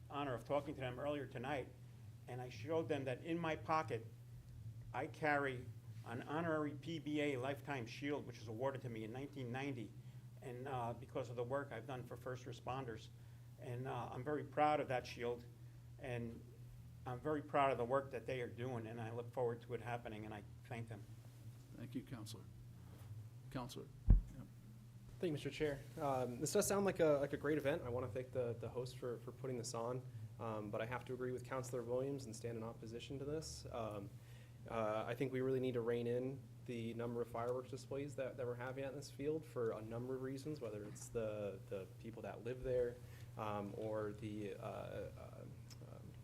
honor of talking to them earlier tonight, and I showed them that in my pocket, I carry an honorary PBA Lifetime Shield, which was awarded to me in 1990, and because of the work I've done for first responders. And I'm very proud of that shield, and I'm very proud of the work that they are doing, and I look forward to it happening, and I thank them. Thank you, Counselor. Counselor. Thank you, Mr. Chair. This does sound like a great event. I want to thank the host for putting this on, but I have to agree with Counselor Williams and stand in opposition to this. I think we really need to rein in the number of fireworks displays that we're having at this field for a number of reasons, whether it's the people that live there or the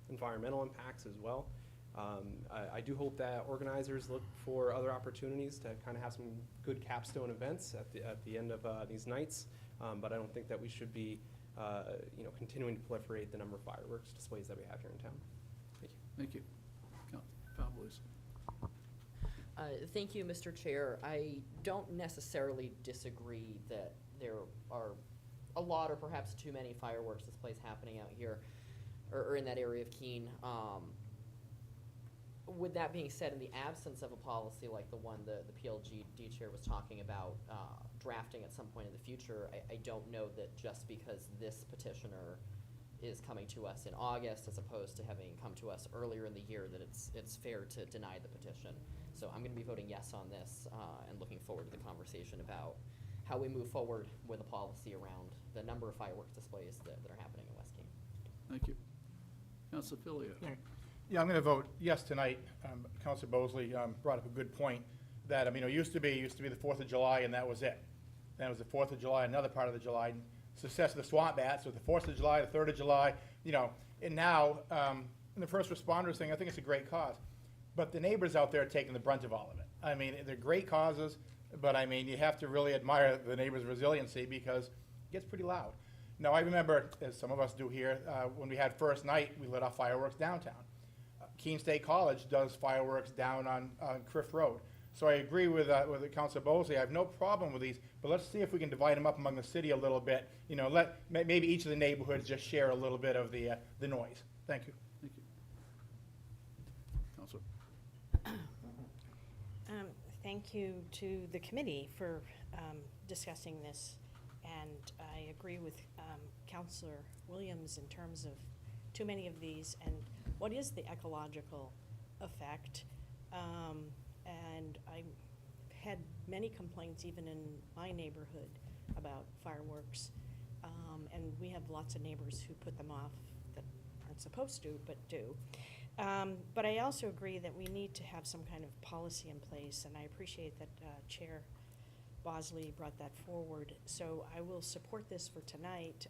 environmental impacts as well. I do hope that organizers look for other opportunities to kind of have some good capstone events at the end of these nights, but I don't think that we should be continuing to proliferate the number of fireworks displays that we have here in town. Thank you. Thank you. Fabulous. Thank you, Mr. Chair. I don't necessarily disagree that there are a lot or perhaps too many fireworks displays happening out here or in that area of Keene. With that being said, in the absence of a policy like the one the PLGD chair was talking about drafting at some point in the future, I don't know that just because this petitioner is coming to us in August as opposed to having come to us earlier in the year that it's fair to deny the petition. So I'm going to be voting yes on this and looking forward to the conversation about how we move forward with a policy around the number of fireworks displays that are happening in West Keene. Thank you. Councilor Filio. Yeah, I'm going to vote yes tonight. Councilor Bosley brought up a good point that, it used to be the 4th of July and that was it. Then it was the 4th of July, another part of the July. Success of the Swamp Bats, so the 4th of July, the 3rd of July, and now, in the first responders thing, I think it's a great cause. But the neighbors out there are taking the brunt of all of it. They're great causes, but you have to really admire the neighbors' resiliency because it gets pretty loud. Now, I remember, as some of us do here, when we had first night, we lit off fireworks downtown. Keene State College does fireworks down on Criff Road. So I agree with Councilor Bosley. I have no problem with these, but let's see if we can divide them up among the city a little bit. You know, maybe each of the neighborhoods just share a little bit of the noise. Thank you. Thank you. Counselor. Thank you to the committee for discussing this, and I agree with Councilor Williams in terms of too many of these and what is the ecological effect. And I had many complaints even in my neighborhood about fireworks, and we have lots of neighbors who put them off that aren't supposed to, but do. But I also agree that we need to have some kind of policy in place, and I appreciate that Chair Bosley brought that forward. So I will support this for tonight,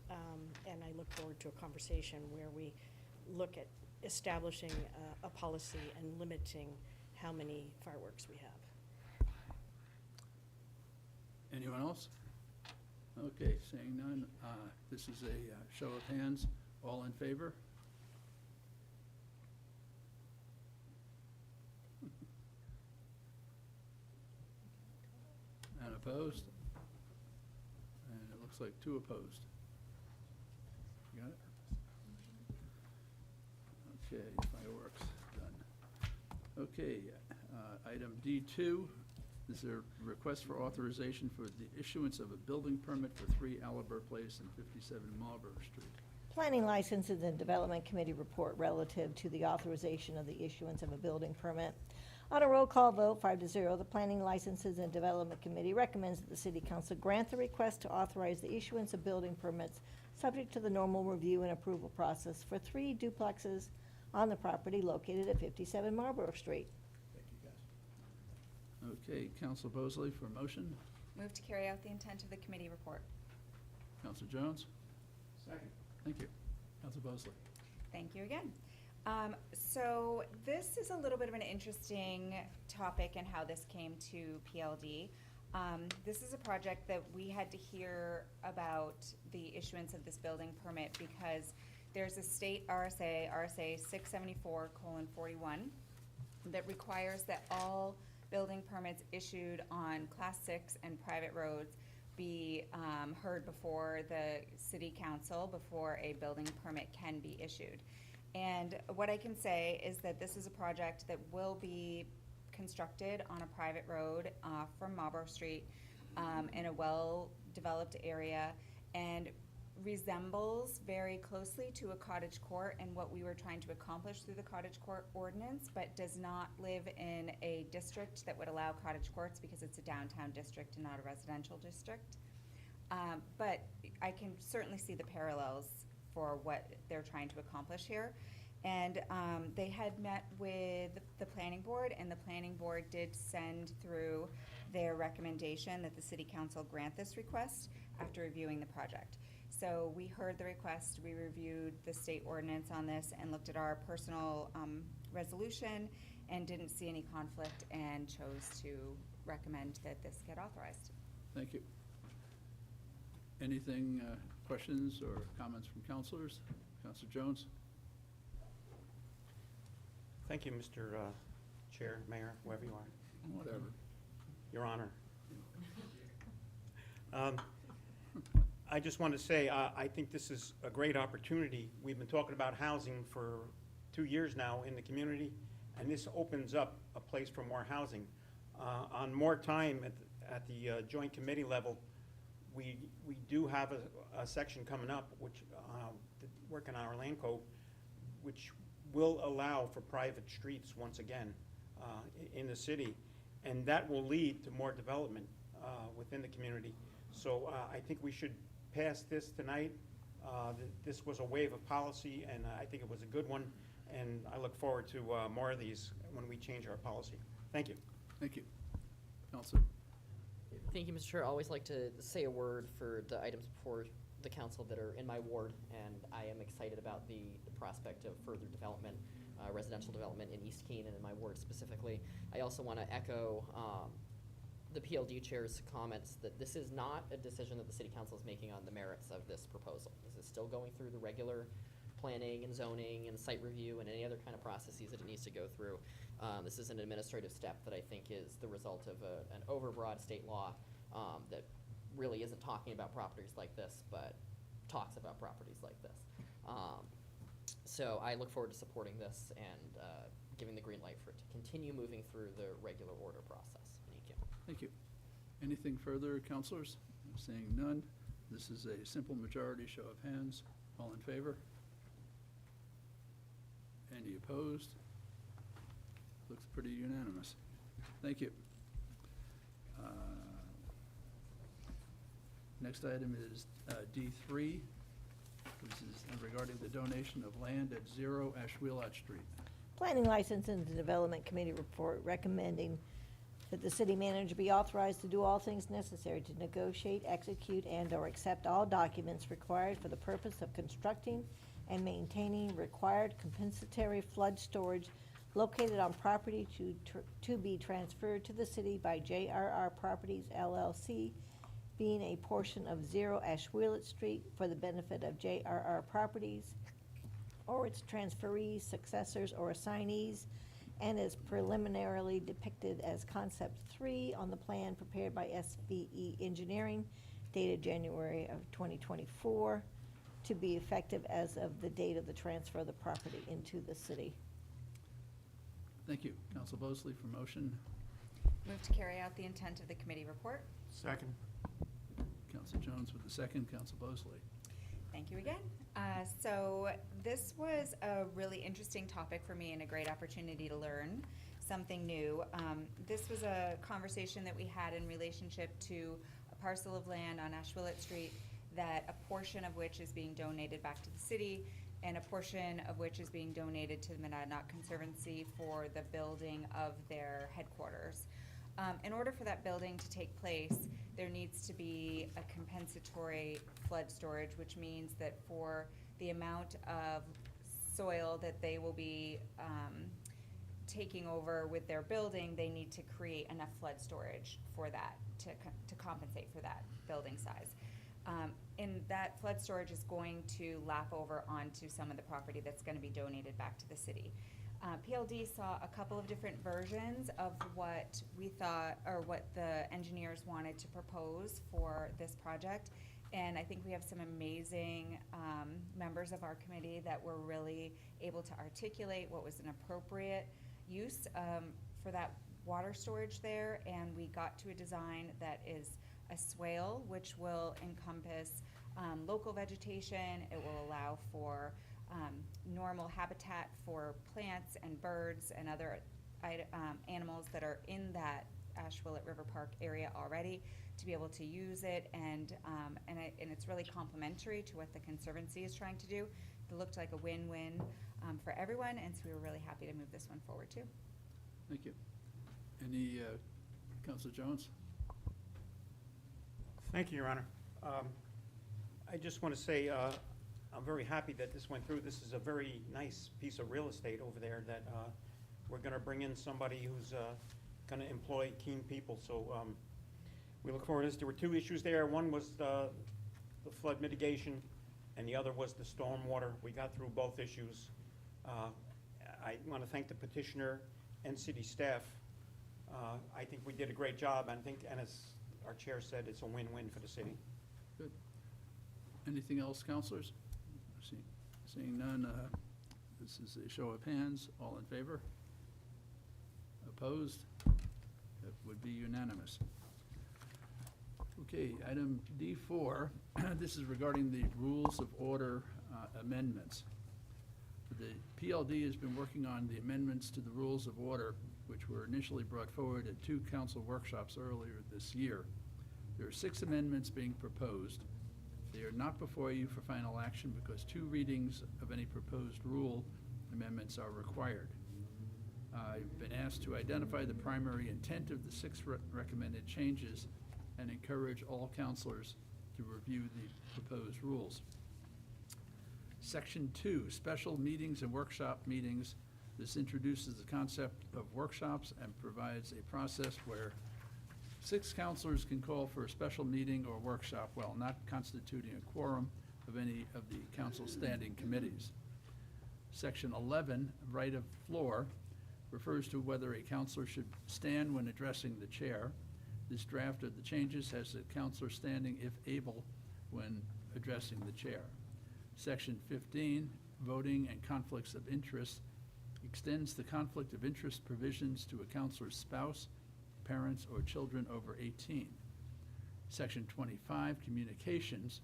and I look forward to a conversation where we look at establishing a policy and limiting how many fireworks we have. Anyone else? Okay, seeing none, this is a show of hands. All in favor? And opposed? And it looks like 2 opposed. You got it? Okay, fireworks, done. Okay, item D2, this is a request for authorization for the issuance of a building permit for 3 Albert Place and 57 Marlborough Street. Planning Licenses and Development Committee report relative to the authorization of the issuance of a building permit. On a roll call vote, 5-0, the Planning Licenses and Development Committee recommends that the City Council grant the request to authorize the issuance of building permits subject to the normal review and approval process for 3 duplexes on the property located at 57 Marlborough Street. Thank you, guys. Okay, Council Bosley for a motion. Move to carry out the intent of the committee report. Council Jones? Second. Thank you. Council Bosley? Thank you again. So this is a little bit of an interesting topic and how this came to PLD. This is a project that we had to hear about the issuance of this building permit because there's a state RSA 674:41, that requires that all building permits issued on Class 6 and private roads be heard before the City Council before a building permit can be issued. And what I can say is that this is a project that will be constructed on a private road from Marlborough Street in a well-developed area and resembles very closely to a cottage court and what we were trying to accomplish through the cottage court ordinance, but does not live in a district that would allow cottage courts because it's a downtown district and not a residential district. But I can certainly see the parallels for what they're trying to accomplish here. And they had met with the planning board, and the planning board did send through their recommendation that the City Council grant this request after reviewing the project. So we heard the request, we reviewed the state ordinance on this and looked at our personal resolution and didn't see any conflict and chose to recommend that this get authorized. Thank you. Anything, questions or comments from councilors? Councilor Jones? Thank you, Mr. Chair, Mayor, whoever you are. Whatever. Your Honor. I just want to say, I think this is a great opportunity. We've been talking about housing for 2 years now in the community, and this opens up a place for more housing. On more time at the joint committee level, we do have a section coming up, which working on our land code, which will allow for private streets once again in the city, and that will lead to more development within the community. So I think we should pass this tonight. This was a wave of policy, and I think it was a good one, and I look forward to more of these when we change our policy. Thank you. Thank you. Councilor? Thank you, Mr. Chair. I always like to say a word for the items before the council that are in my ward, and I am excited about the prospect of further development, residential development in East Keene and in my ward specifically. I also want to echo the PLD chair's comments that this is not a decision that the city council is making on the merits of this proposal. This is still going through the regular planning and zoning and site review and any other kind of processes that it needs to go through. This is an administrative step that I think is the result of an overbroad state law that really isn't talking about properties like this, but talks about properties like this. So I look forward to supporting this and giving the green light for it to continue moving through the regular order process. Thank you. Thank you. Anything further, councilors? Seeing none, this is a simple majority, show of hands. All in favor? Any opposed? Looks pretty unanimous. Thank you. Next item is D3. This is regarding the donation of land at 0 Ashwheelot Street. Planning License and Development Committee report recommending that the city manager be authorized to do all things necessary to negotiate, execute, and/or accept all documents required for the purpose of constructing and maintaining required compensatory flood storage located on property to be transferred to the city by JRR Properties LLC, being a portion of 0 Ashwheelot Street for the benefit of JRR Properties or its transferees, successors, or assignees, and is preliminarily depicted as Concept 3 on the plan prepared by SVE Engineering, dated January of 2024, to be effective as of the date of the transfer of the property into the city. Thank you. Council Bosley for motion. Move to carry out the intent of the committee report. Second. Council Jones with the second. Council Bosley. Thank you again. So this was a really interesting topic for me and a great opportunity to learn something new. This was a conversation that we had in relationship to a parcel of land on Ashwheelot Street that a portion of which is being donated back to the city and a portion of which is being donated to the Monadnock Conservancy for the building of their headquarters. In order for that building to take place, there needs to be a compensatory flood storage, which means that for the amount of soil that they will be taking over with their building, they need to create enough flood storage for that, to compensate for that building size. And that flood storage is going to lap over onto some of the property that's going to be donated back to the city. PLD saw a couple of different versions of what we thought, or what the engineers wanted to propose for this project. And I think we have some amazing members of our committee that were really able to articulate what was an appropriate use for that water storage there. And we got to a design that is a swale, which will encompass local vegetation. It will allow for normal habitat for plants and birds and other animals that are in that Ashwheelot River Park area already, to be able to use it, and it's really complementary to what the Conservancy is trying to do. It looked like a win-win for everyone, and so we were really happy to move this one forward too. Thank you. Any, Councilor Jones? Thank you, Your Honor. I just want to say I'm very happy that this went through. This is a very nice piece of real estate over there that we're going to bring in somebody who's going to employ keen people. So we look forward to this. There were two issues there. One was the flood mitigation, and the other was the stormwater. We got through both issues. I want to thank the petitioner and city staff. I think we did a great job. I think, and as our chair said, it's a win-win for the city. Good. Anything else, councilors? Seeing none, this is a show of hands. All in favor? Opposed? That would be unanimous. Okay, item D4, this is regarding the rules of order amendments. The PLD has been working on the amendments to the rules of order, which were initially brought forward at 2 council workshops earlier this year. There are 6 amendments being proposed. They are not before you for final action because 2 readings of any proposed rule amendments are required. I've been asked to identify the primary intent of the 6 recommended changes and encourage all councilors to review the proposed rules. Section 2, special meetings and workshop meetings. This introduces the concept of workshops and provides a process where 6 counselors can call for a special meeting or workshop while not constituting a quorum of any of the council standing committees. Section 11, right of floor, refers to whether a counselor should stand when addressing the chair. This draft of the changes has the counselor standing if able when addressing the chair. Section 15, voting and conflicts of interest, extends the conflict of interest provisions to a counselor's spouse, parents, or children over 18. Section 25, communications,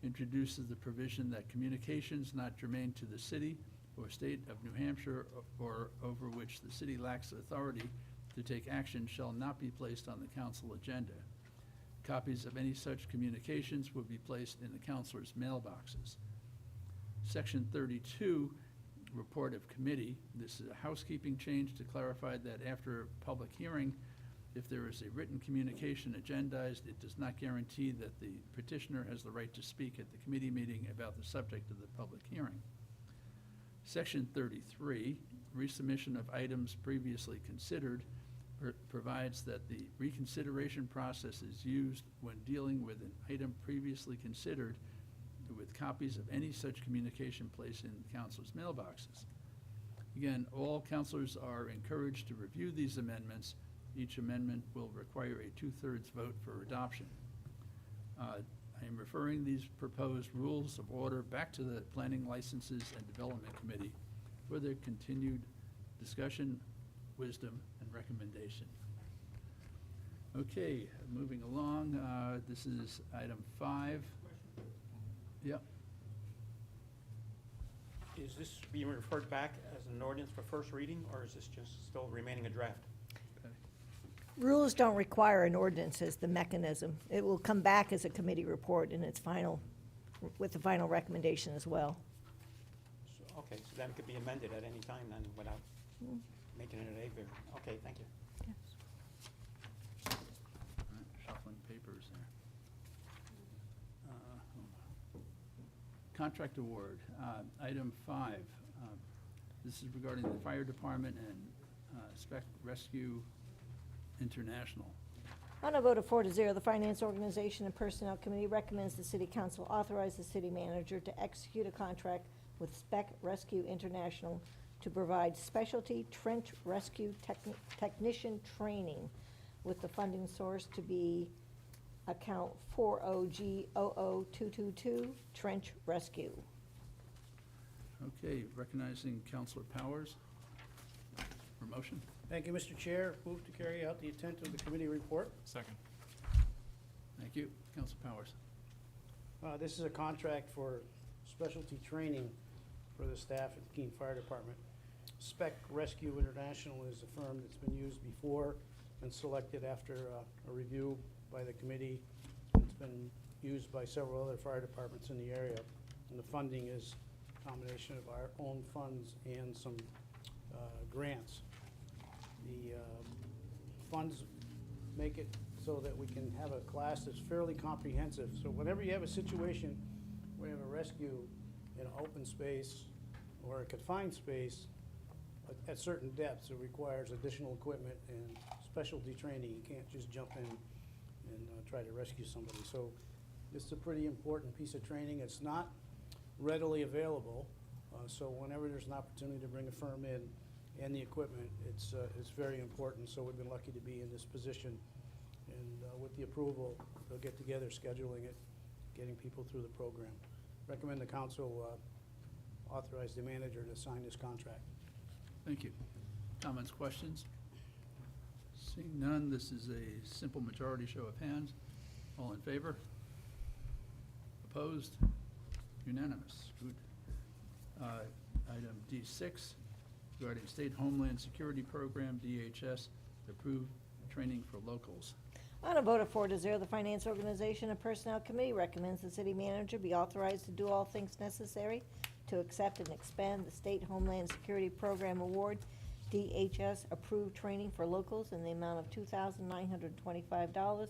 introduces the provision that communications not germane to the city or state of New Hampshire or over which the city lacks authority to take action shall not be placed on the council agenda. Copies of any such communications will be placed in the councilor's mailboxes. Section 32, report of committee. This is a housekeeping change to clarify that after a public hearing, if there is a written communication agendized, it does not guarantee that the petitioner has the right to speak at the committee meeting about the subject of the public hearing. Section 33, resubmission of items previously considered, provides that the reconsideration process is used when dealing with an item previously considered, with copies of any such communication placed in the council's mailboxes. Again, all councilors are encouraged to review these amendments. Each amendment will require a 2/3 vote for adoption. I am referring these proposed rules of order back to the Planning, Licenses, and Development Committee for their continued discussion, wisdom, and recommendation. Okay, moving along, this is item 5. Yep. Is this being referred back as an ordinance for first reading, or is this just still remaining a draft? Rules don't require an ordinance as the mechanism. It will come back as a committee report in its final, with the final recommendation as well. So, okay, so then it could be amended at any time then without making it a bigger. Okay, thank you. All right, shuffling papers there. Contract award, item 5. This is regarding the fire department and Spec Rescue International. On a vote of 4-0, the Finance Organization and Personnel Committee recommends the City Council authorize the city manager to execute a contract with Spec Rescue International to provide specialty trench rescue technician training, with the funding source to be account 40G00222, Trench Rescue. Okay, recognizing Councilor Powers for motion. Thank you, Mr. Chair. Move to carry out the intent of the committee report. Second. Thank you. Councilor Powers. This is a contract for specialty training for the staff at the Keene Fire Department. Spec Rescue International is a firm that's been used before and selected after a review by the committee. It's been used by several other fire departments in the area, and the funding is a combination of our own funds and some grants. The funds make it so that we can have a class that's fairly comprehensive. So whenever you have a situation where you have a rescue in an open space or a confined space, at certain depths, it requires additional equipment and specialty training. You can't just jump in and try to rescue somebody. So this is a pretty important piece of training. It's not readily available, so whenever there's an opportunity to bring a firm in and the equipment, it's very important. So we've been lucky to be in this position, and with the approval, they'll get together, scheduling it, getting people through the program. Recommend the council authorize the manager to sign this contract. Thank you. Comments, questions? Seeing none, this is a simple majority show of hands. All in favor? Opposed? Unanimous. Good. Item D6, regarding State Homeland Security Program, DHS, approved training for locals. On a vote of 4-0, the Finance Organization and Personnel Committee recommends the city manager be authorized to do all things necessary to accept and expand the State Homeland Security Program Award, DHS approved training for locals in the amount of $2,925.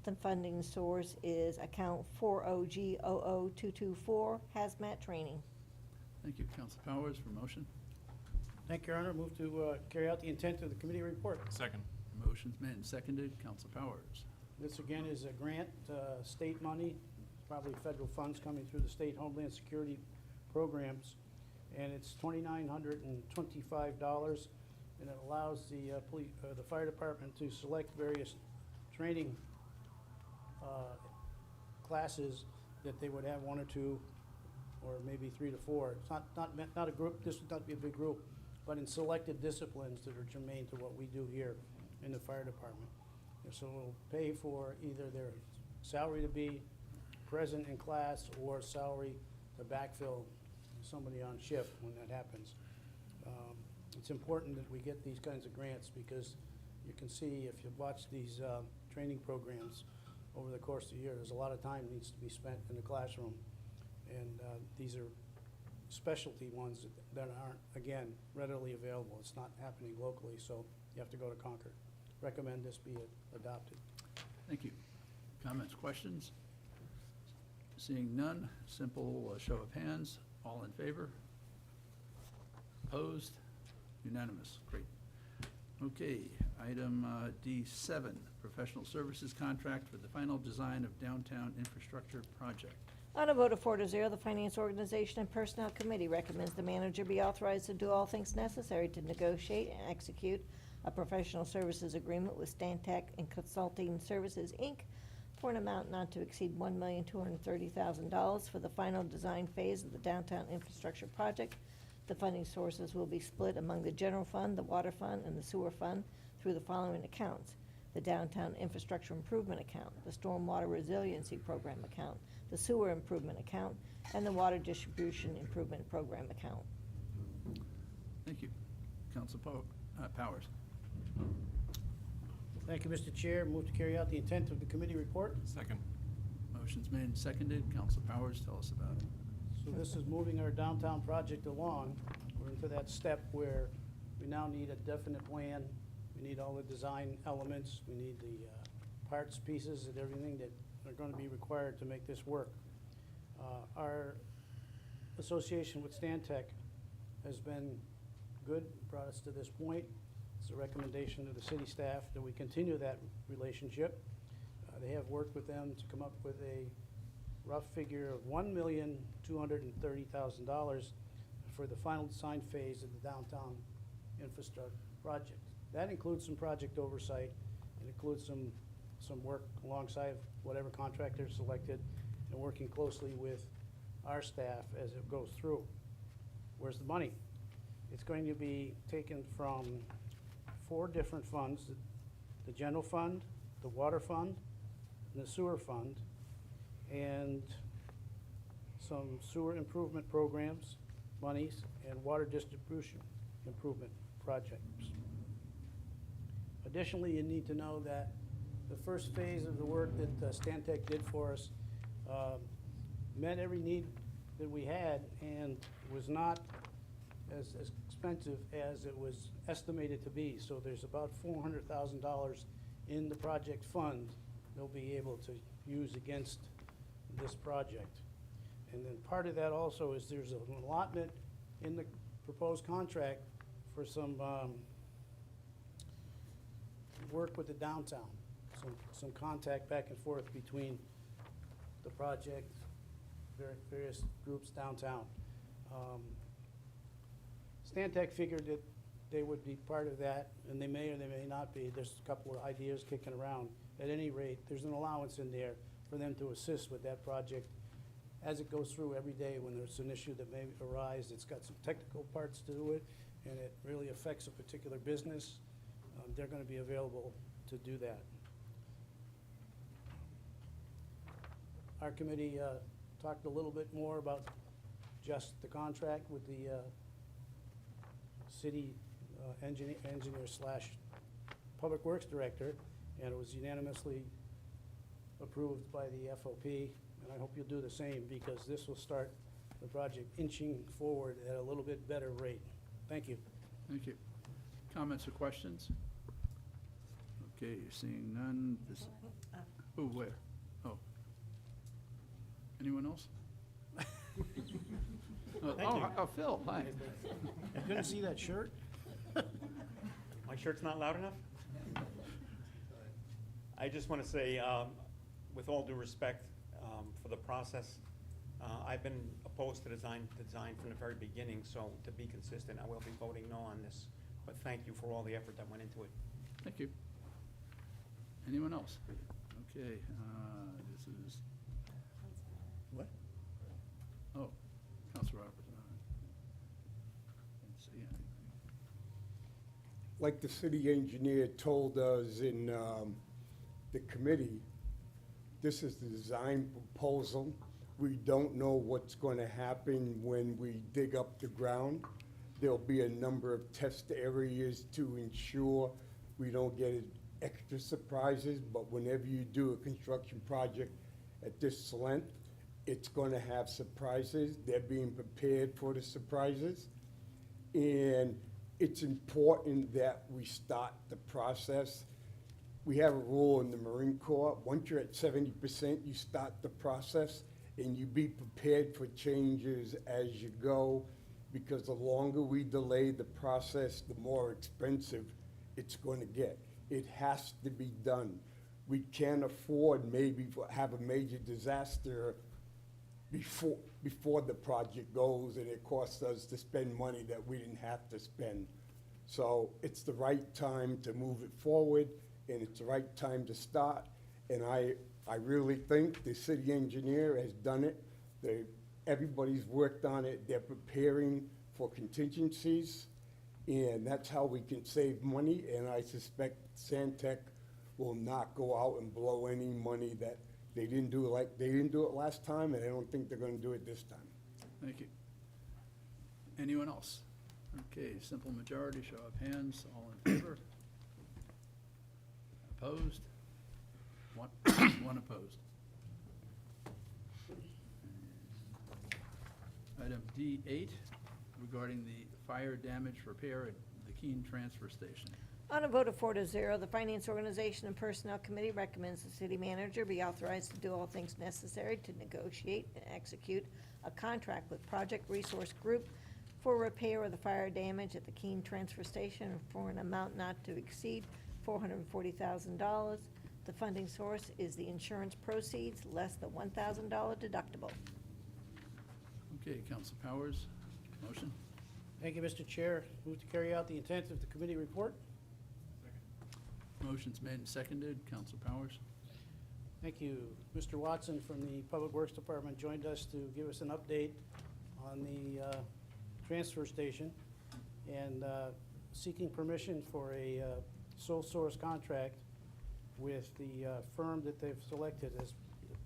The funding source is account 40G00224, hazmat training. Thank you. Council Powers for motion. Thank you, Your Honor. Move to carry out the intent of the committee report. Second. Motion Motion's made and seconded. Council Powers. This again is a grant, state money, probably federal funds coming through the state Homeland Security programs. And it's $2,925, and it allows the the fire department to select various training classes that they would have 1 or 2, or maybe 3 to 4. It's not a group, this would not be a big group, but in selected disciplines that are germane to what we do here in the fire department. And so we'll pay for either their salary to be present in class or salary to backfill somebody on shift when that happens. It's important that we get these kinds of grants because you can see if you watch these training programs over the course of the year, there's a lot of time needs to be spent in the classroom. And these are specialty ones that aren't, again, readily available. It's not happening locally, so you have to go to Concord. Recommend this be adopted. Thank you. Comments, questions? Seeing none, simple show of hands. All in favor? Opposed? Unanimous. Great. Okay, item D7, professional services contract for the final design of downtown infrastructure project. On a vote of 4-0, the Finance Organization and Personnel Committee recommends the manager be authorized to do all things necessary to negotiate and execute a professional services agreement with Stantec and Consulting Services, Inc. for an amount not to exceed $1,230,000 for the final design phase of the downtown infrastructure project. The funding sources will be split among the general fund, the water fund, and the sewer fund through the following accounts: the downtown infrastructure improvement account, the stormwater resiliency program account, the sewer improvement account, and the water distribution improvement program account. Thank you. Council Powers. Thank you, Mr. Chair. Move to carry out the intent of the committee report. Second. Motion's made and seconded. Council Powers, tell us about it. So this is moving our downtown project along. We're into that step where we now need a definite plan. We need all the design elements. We need the parts, pieces, and everything that are going to be required to make this work. Our association with Stantec has been good, brought us to this point. It's a recommendation to the city staff that we continue that relationship. They have worked with them to come up with a rough figure of $1,230,000 for the final design phase of the downtown infrastructure project. That includes some project oversight. It includes some work alongside whatever contractor selected and working closely with our staff as it goes through. Where's the money? It's going to be taken from 4 different funds: the general fund, the water fund, and the sewer fund, and some sewer improvement programs, monies, and water distribution improvement projects. Additionally, you need to know that the first phase of the work that Stantec did for us met every need that we had and was not as expensive as it was estimated to be. So there's about $400,000 in the project fund they'll be able to use against this project. And then part of that also is there's an allotment in the proposed contract for some work with the downtown, some contact back and forth between the project, various groups downtown. Stantec figured that they would be part of that, and they may or they may not be. There's a couple of ideas kicking around. At any rate, there's an allowance in there for them to assist with that project as it goes through every day. When there's an issue that may arise, it's got some technical parts to it, and it really affects a particular business. They're going to be available to do that. Our committee talked a little bit more about just the contract with the city engineer slash public works director, and it was unanimously approved by the FOP, and I hope you'll do the same, because this will start the project inching forward at a little bit better rate. Thank you. Thank you. Comments or questions? Okay, seeing none. This. Oh, where? Oh. Anyone else? Phil, hi. I couldn't see that shirt. My shirt's not loud enough? I just want to say, with all due respect for the process, I've been opposed to design from the very beginning, so to be consistent, I will be voting no on this. But thank you for all the effort that went into it. Thank you. Anyone else? Okay, this is, What? oh, Councilor Roberts. Didn't see anything. Like the city engineer told us in the committee, this is the design proposal. We don't know what's going to happen when we dig up the ground. There'll be a number of test areas to ensure we don't get extra surprises, but whenever you do a construction project at this length, it's going to have surprises. They're being prepared for the surprises. And it's important that we start the process. We have a rule in the Marine Corps, once you're at 70%, you start the process, and you be prepared for changes as you go, because the longer we delay the process, the more expensive it's going to get. It has to be done. We can't afford maybe have a major disaster before the project goes, and it costs us to spend money that we didn't have to spend. So it's the right time to move it forward, and it's the right time to start. And I really think the city engineer has done it. Everybody's worked on it. They're preparing for contingencies, and that's how we can save money. And I suspect Santec will not go out and blow any money that they didn't do it last time, and I don't think they're going to do it this time. Thank you. Anyone else? Okay, simple majority, show of hands, all in favor? Opposed? One opposed. Item D8, regarding the fire damage repair at the Keene Transfer Station. On a vote of 4-0, the Finance Organization and Personnel Committee recommends the city manager be authorized to do all things necessary to negotiate and execute a contract with Project Resource Group for repair of the fire damage at the Keene Transfer Station for an amount not to exceed $440,000. The funding source is the insurance proceeds less the $1,000 deductible. Okay, Council Powers, motion? Thank you, Mr. Chair. Move to carry out the intent of the committee report. Motion's made and seconded. Council Powers? Thank you. Mr. Watson from the Public Works Department joined us to give us an update on the transfer station and seeking permission for a sole source contract with the firm that they've selected as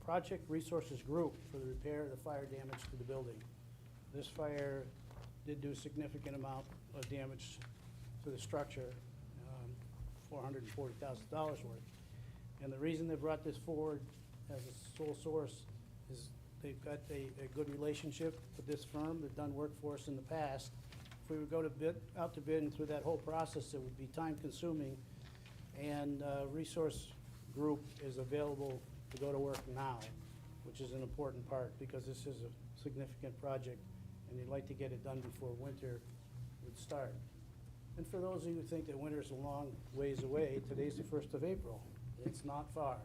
Project Resources Group for the repair of the fire damage to the building. This fire did do a significant amount of damage to the structure, $440,000 worth. And the reason they brought this forward as a sole source is they've got a good relationship with this firm. They've done work for us in the past. If we would go out to bid and through that whole process, it would be time consuming. And Resource Group is available to go to work now, which is an important part because this is a significant project and they'd like to get it done before winter would start. And for those of you who think that winter's a long ways away, today's the 1st of April. It's not far.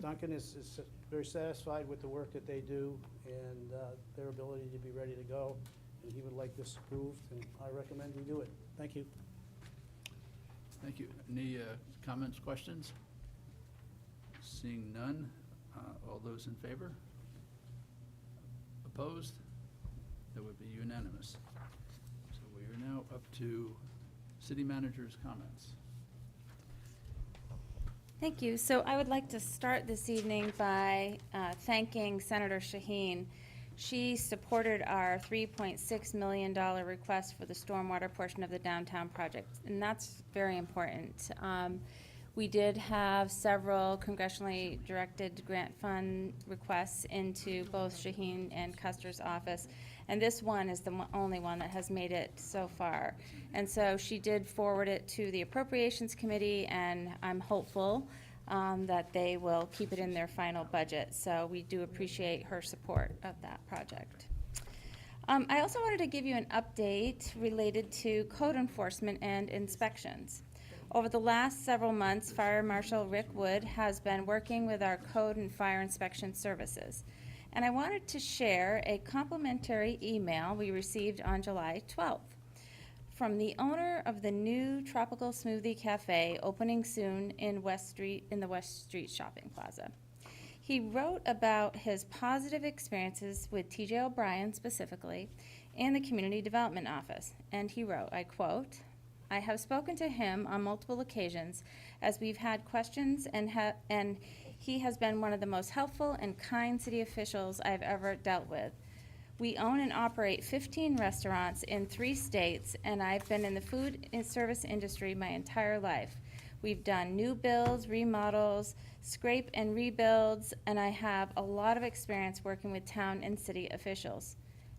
Duncan is very satisfied with the work that they do and their ability to be ready to go. And he would like this approved, and I recommend we do it. Thank you. Thank you. Any comments, questions? Seeing none, all those in favor? Opposed? That would be unanimous. So we are now up to city manager's comments. Thank you. So I would like to start this evening by thanking Senator Shaheen. She supported our $3.6 million request for the stormwater portion of the downtown project, and that's very important. We did have several congressionally directed grant fund requests into both Shaheen and Custer's office, and this one is the only one that has made it so far. And so she did forward it to the Appropriations Committee, and I'm hopeful that they will keep it in their final budget. So we do appreciate her support of that project. I also wanted to give you an update related to code enforcement and inspections. Over the last several months, Fire Marshal Rick Wood has been working with our code and fire inspection services. And I wanted to share a complimentary email we received on July 12th from the owner of the new Tropical Smoothie Cafe opening soon in the West Street Shopping Plaza. He wrote about his positive experiences with TJ O'Brien specifically and the Community Development Office. And he wrote, I quote, "I have spoken to him on multiple occasions as we've had questions and he has been one of the most helpful and kind city officials I've ever dealt with. We own and operate 15 restaurants in 3 states, and I've been in the food and service industry my entire life. We've done new builds, remodels, scrape and rebuilds, and I have a lot of experience working with town and city officials,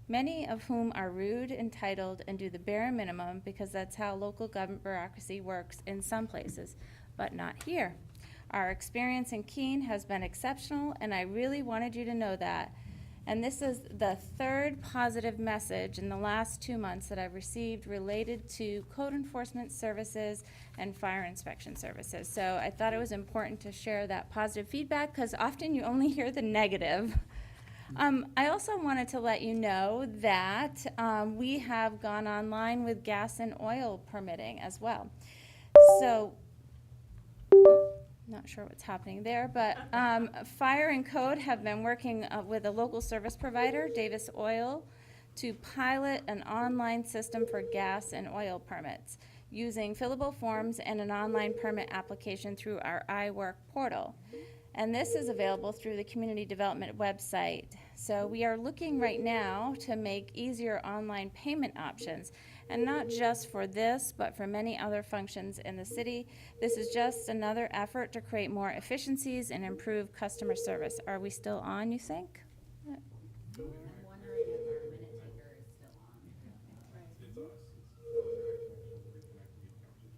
many of whom are rude, entitled, and do the bare minimum because that's how local government bureaucracy works in some places, but not here. Our experience in Keene has been exceptional, and I really wanted you to know that. And this is the 3rd positive message in the last 2 months that I've received related to code enforcement services and fire inspection services. So I thought it was important to share that positive feedback because often you only hear the negative. I also wanted to let you know that we have gone online with gas and oil permitting as well. So not sure what's happening there, but Fire and Code have been working with a local service provider, Davis Oil, to pilot an online system for gas and oil permits using fillable forms and an online permit application through our iWork portal. And this is available through the Community Development website. So we are looking right now to make easier online payment options, and not just for this, but for many other functions in the city. This is just another effort to create more efficiencies and improve customer service. Are we still on, you think?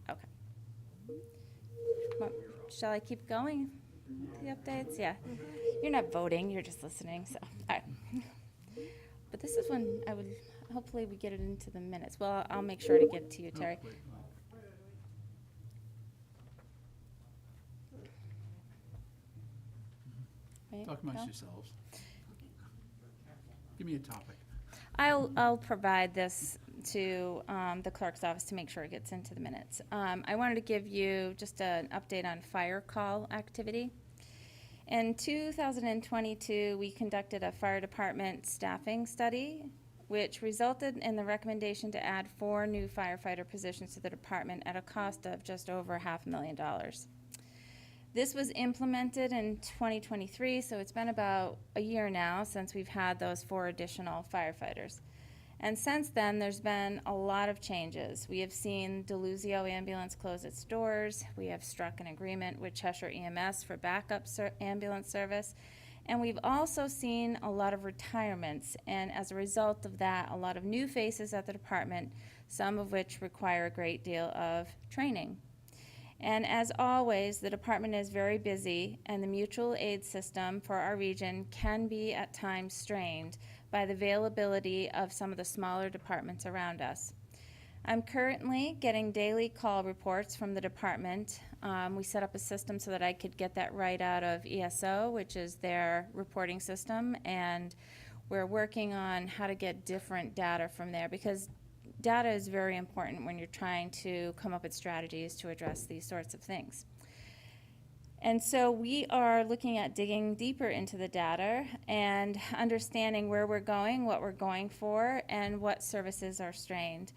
Okay. Well, shall I keep going? The updates? Yeah. You're not voting, you're just listening, so, all right. But this is when I would, hopefully we get it into the minutes. Well, I'll make sure to get it to you, Terry. Right, Talk amongst Bill? yourselves. Give me a topic. I'll provide this to the clerk's office to make sure it gets into the minutes. I wanted to give you just an update on fire call activity. In 2022, we conducted a fire department staffing study, which resulted in the recommendation to add 4 new firefighter positions to the department at a cost of just over $500,000. This was implemented in 2023, so it's been about a year now since we've had those 4 additional firefighters. And since then, there's been a lot of changes. We have seen Deluzio Ambulance close its doors. We have struck an agreement with Cheshire EMS for backup ambulance service. And we've also seen a lot of retirements. And as a result of that, a lot of new faces at the department, some of which require a great deal of training. And as always, the department is very busy, and the mutual aid system for our region can be at times strained by the availability of some of the smaller departments around us. I'm currently getting daily call reports from the department. We set up a system so that I could get that right out of ESO, which is their reporting system, and we're working on how to get different data from there, because data is very important when you're trying to come up with strategies to address these sorts of things. And so we are looking at digging deeper into the data and understanding where we're going, what we're going for, and what services are strained.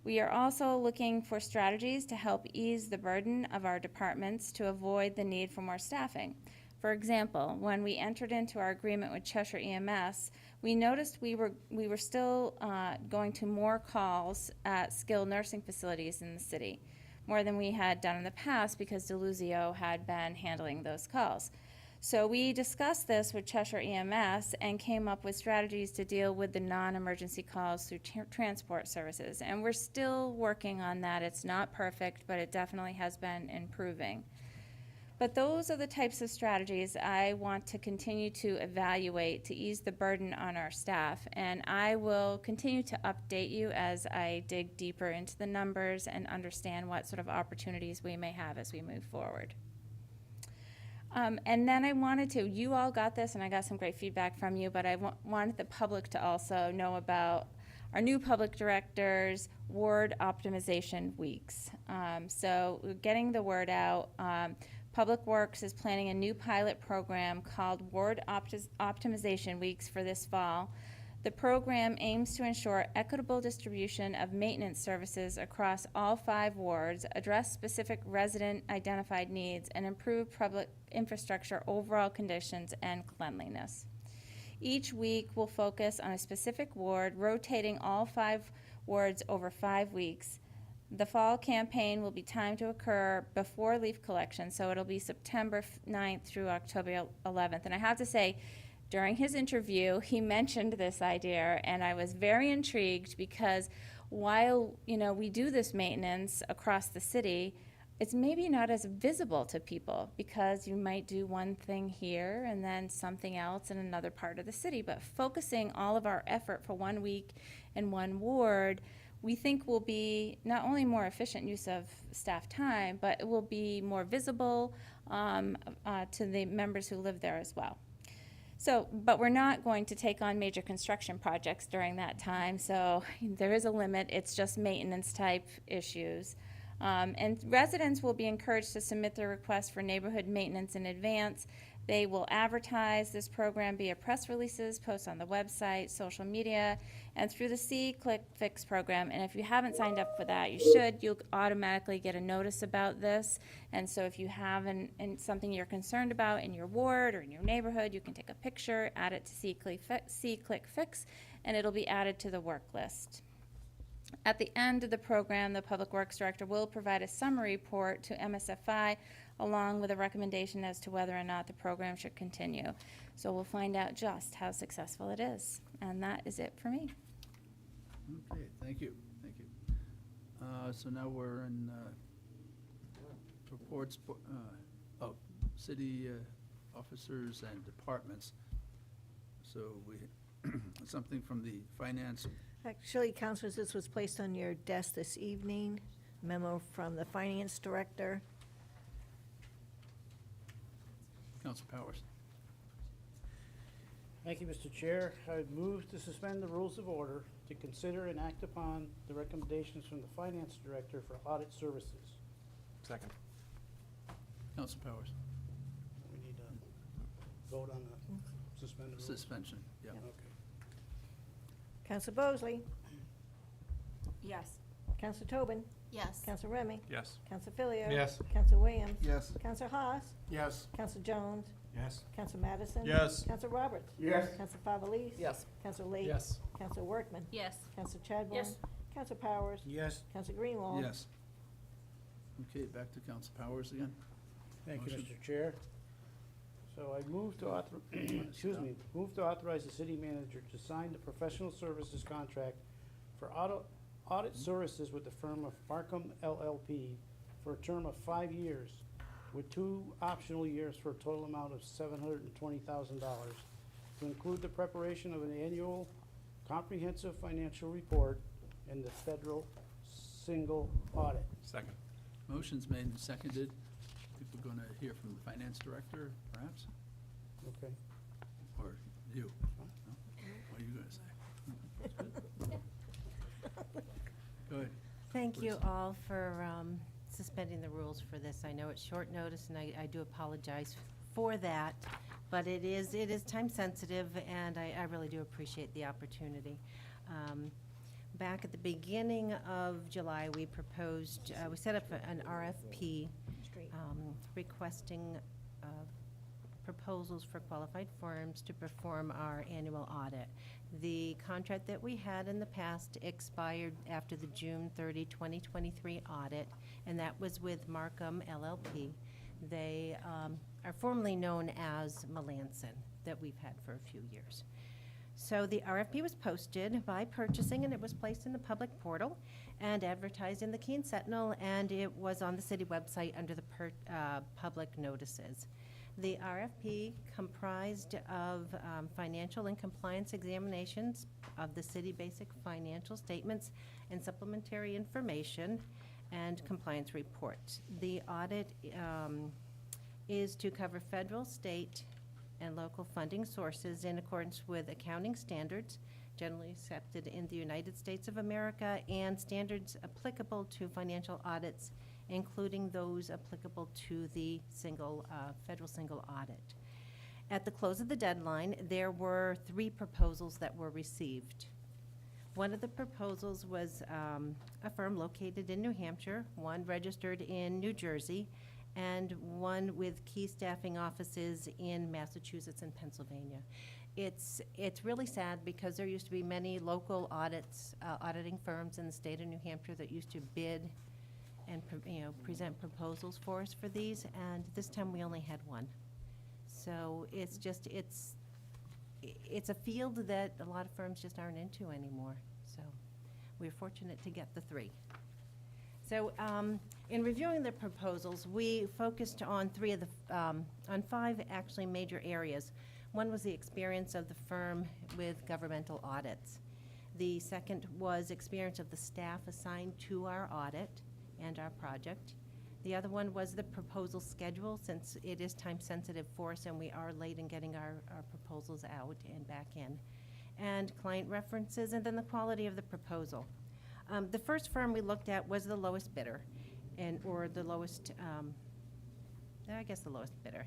We are also looking for strategies to help ease the burden of our departments to avoid the need for more staffing. For example, when we entered into our agreement with Cheshire EMS, we noticed we were still going to more calls at skilled nursing facilities in the city, more than we had done in the past because Deluzio had been handling those calls. So we discussed this with Cheshire EMS and came up with strategies to deal with the non-emergency calls through transport services. And we're still working on that. It's not perfect, but it definitely has been improving. But those are the types of strategies I want to continue to evaluate to ease the burden on our staff. And I will continue to update you as I dig deeper into the numbers and understand what sort of opportunities we may have as we move forward. And then I wanted to, you all got this, and I got some great feedback from you, but I wanted the public to also know about our new public directors' ward optimization weeks. So we're getting the word out. Public Works is planning a new pilot program called Ward Optimization Weeks for this fall. The program aims to ensure equitable distribution of maintenance services across all 5 wards, address specific resident-identified needs, and improve public infrastructure overall conditions and cleanliness. Each week will focus on a specific ward, rotating all 5 wards over 5 weeks. The fall campaign will be timed to occur before leaf collection, so it'll be September 9th through October 11th. And I have to say, during his interview, he mentioned this idea, and I was very intrigued because while, we do this maintenance across the city, it's maybe not as visible to people because you might do one thing here and then something else in another part of the city. But focusing all of our effort for 1 week in one ward, we think will be not only more efficient use of staff time, but it will be more visible to the members who live there as well. So, but we're not going to take on major construction projects during that time, so there is a limit. It's just maintenance type issues. And residents will be encouraged to submit their requests for neighborhood maintenance in advance. They will advertise this program via press releases, posts on the website, social media, and through the See, Click, Fix program. And if you haven't signed up for that, you should. You'll automatically get a notice about this. And so if you have something you're concerned about in your ward or in your neighborhood, you can take a picture, add it to See, Click, Fix, and it'll be added to the work list. At the end of the program, the Public Works Director will provide a summary report to MSFI along with a recommendation as to whether or not the program should continue. So we'll find out just how successful it is. And that is it for me. Okay, thank you, thank you. So now we're in reports, city officers and departments. So we, something from the finance. Actually, Councilors, this was placed on your desk this evening, memo from the Finance Director. Council Powers. Thank you, Mr. Chair. I move to suspend the rules of order to consider and act upon the recommendations from the Finance Director for audit services. Second. Council Powers. We need to vote on the suspended rules. Suspension, yeah. Okay. Council Bosley, Yes. Council Tobin, Yes. Council Remy, Yes. Council Filio. Yes. Council Williams. Yes. Council Haas, Yes. Council Jones, Yes. Council Madison. Yes. Council Roberts. Yes. Council Favelis. Yes. Council Lake. Yes. Council Workman. Yes. Council Chadbourne. Yes. Council Powers. Yes. Council Greenwald. Yes. Okay, back to Council Powers again. Thank you, Motion. Mr. Chair. So I move to move to authorize the city manager to sign the professional services contract for audit services with the firm of Markham LLP for a term of 5 years, with 2 optional years for a total amount of $720,000, to include the preparation of an annual comprehensive financial report and the federal single audit. Second. Motion's made and seconded. I think we're gonna hear from the finance director, perhaps, Okay. or you. No? What are you gonna say? Go ahead. Thank you Please. all for suspending the rules for this. I know it's short notice, and I do apologize for that, but it is time sensitive, and I really do appreciate the opportunity. Back at the beginning of July, we proposed, we set up an RFP requesting proposals for qualified firms to perform our annual audit. The contract that we had in the past expired after the June 30, 2023 audit, and that was with Markham LLP. They are formerly known as Melanson, that we've had for a few years. So the RFP was posted by purchasing, and it was placed in the public portal and advertised in the Keene Sentinel, and it was on the city website under the public notices. The RFP comprised of financial and compliance examinations of the city basic financial statements and supplementary information and compliance reports. The audit is to cover federal, state, and local funding sources in accordance with accounting standards generally accepted in the United States of America and standards applicable to financial audits, including those applicable to the federal single audit. At the close of the deadline, there were 3 proposals that were received. One of the proposals was a firm located in New Hampshire, one registered in New Jersey, and one with key staffing offices in Massachusetts and Pennsylvania. It's really sad because there used to be many local auditing firms in the state of New Hampshire that used to bid and present proposals for us for these, and this time we only had one. So it's a field that a lot of firms just aren't into anymore. So we're fortunate to get the 3. So in reviewing the proposals, we focused on 5 actually major areas. One was the experience of the firm with governmental audits. The second was experience of the staff assigned to our audit and our project. The other one was the proposal schedule, since it is time sensitive for us and we are late in getting our proposals out and back in. And client references, and then the quality of the proposal. The first firm we looked at was the lowest bidder, or the lowest, the lowest bidder.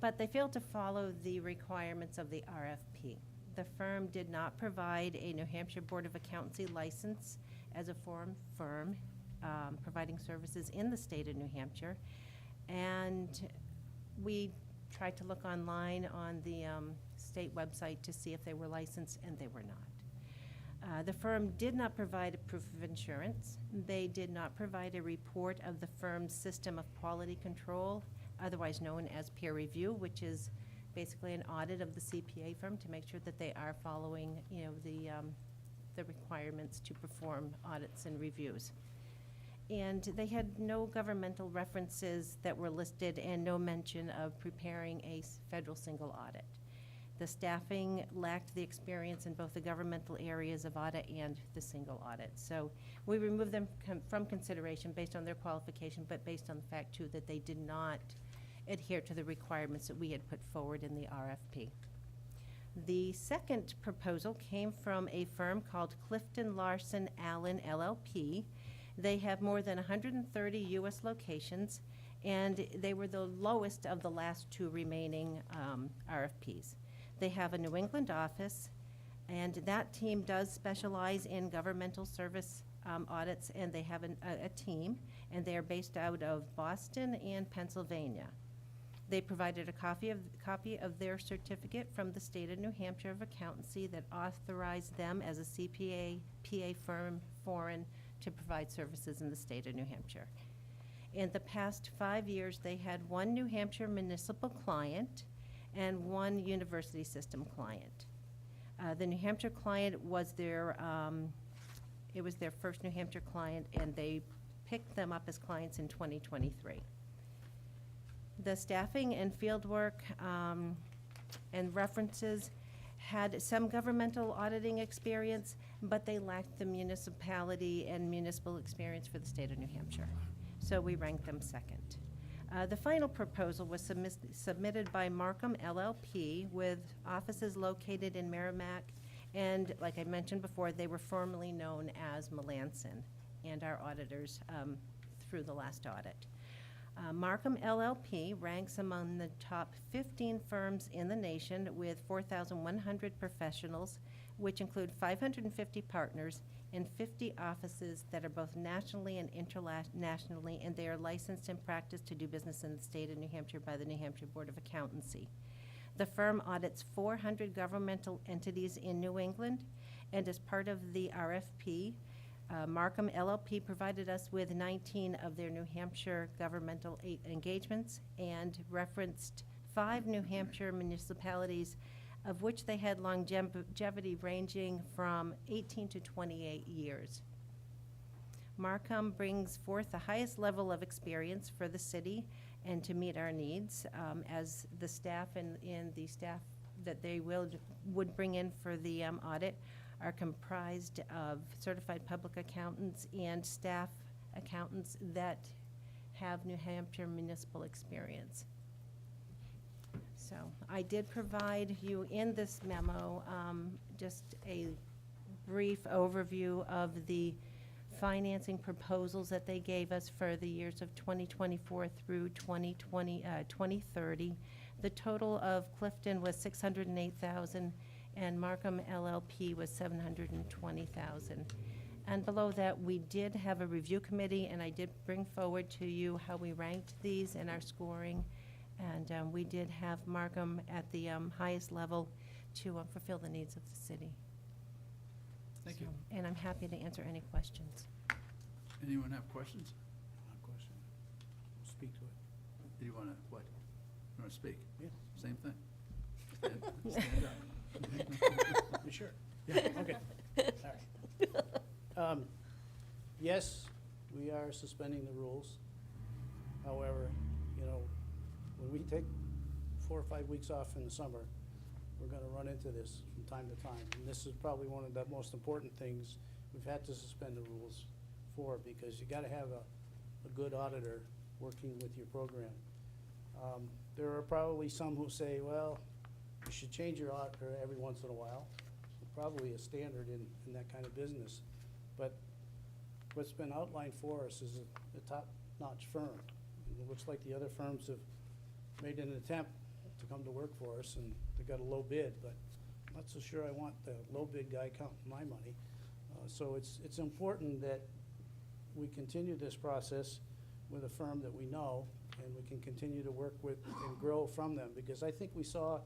But they failed to follow the requirements of the RFP. The firm did not provide a New Hampshire Board of Accountancy license as a foreign firm providing services in the state of New Hampshire. And we tried to look online on the state website to see if they were licensed, and they were not. The firm did not provide a proof of insurance. They did not provide a report of the firm's system of quality control, otherwise known as peer review, which is basically an audit of the CPA firm to make sure that they are following, the requirements to perform audits and reviews. And they had no governmental references that were listed and no mention of preparing a federal single audit. The staffing lacked the experience in both the governmental areas of audit and the single audit. So we removed them from consideration based on their qualification, but based on the fact, too, that they did not adhere to the requirements that we had put forward in the RFP. The second proposal came from a firm called Clifton Larson Allen LLP. They have more than 130 U.S. locations, and they were the lowest of the last 2 remaining RFPs. They have a New England office, and that team does specialize in governmental service audits, and they have a team, and they are based out of Boston and Pennsylvania. They provided a copy of their certificate from the state of New Hampshire of Accountancy that authorized them as a CPA, PA firm, foreign, to provide services in the state of New Hampshire. In the past 5 years, they had 1 New Hampshire municipal client and 1 university system client. The New Hampshire client was their first New Hampshire client, and they picked them up as clients in 2023. The staffing and fieldwork and references had some governmental auditing experience, but they lacked the municipality and municipal experience for the state of New Hampshire. So we ranked them second. The final proposal was submitted by Markham LLP with offices located in Merrimack, and like I mentioned before, they were formerly known as Melanson and our auditors through the last audit. Markham LLP ranks among the top 15 firms in the nation with 4,100 professionals, which include 550 partners and 50 offices that are both nationally and internationally, and they are licensed and practiced to do business in the state of New Hampshire by the New Hampshire Board of Accountancy. The firm audits 400 governmental entities in New England, and as part of the RFP, Markham LLP provided us with 19 of their New Hampshire governmental engagements and referenced 5 New Hampshire municipalities of which they had longevity ranging from 18 to 28 years. Markham brings forth the highest level of experience for the city and to meet our needs, as the staff and the staff that they would bring in for the audit are comprised of certified public accountants and staff accountants that have New Hampshire municipal experience. So I did provide you in this memo just a brief overview of the financing proposals that they gave us for the years of 2024 through 2030. The total of Clifton was $608,000 and Markham LLP was $720,000. And below that, we did have a review committee, and I did bring forward to you how we ranked these in our scoring. And we did have Markham at the highest level to fulfill the needs of the city. Thank you. And I'm happy to answer any questions. Anyone have questions? Question. Speak to it. Do you want to, what? You want to speak? Yeah. Same thing. Stand up. You sure? Yeah, okay. All right. Yes, we are suspending the rules. However, you know, when we take 4 or 5 weeks off in the summer, we're gonna run into this from time to time. And this is probably one of the most important things we've had to suspend the rules for, because you gotta have a good auditor working with your program. There are probably some who say, well, you should change your auditor every once in a while. Probably a standard in that kind of business. But what's been outlined for us is a top-notch firm. And it looks like the other firms have made an attempt to come to work for us, and they got a low bid, but I'm not so sure I want the low bid guy counting my money. So it's important that we continue this process with a firm that we know, and we can continue to work with and grow from them, because I think we saw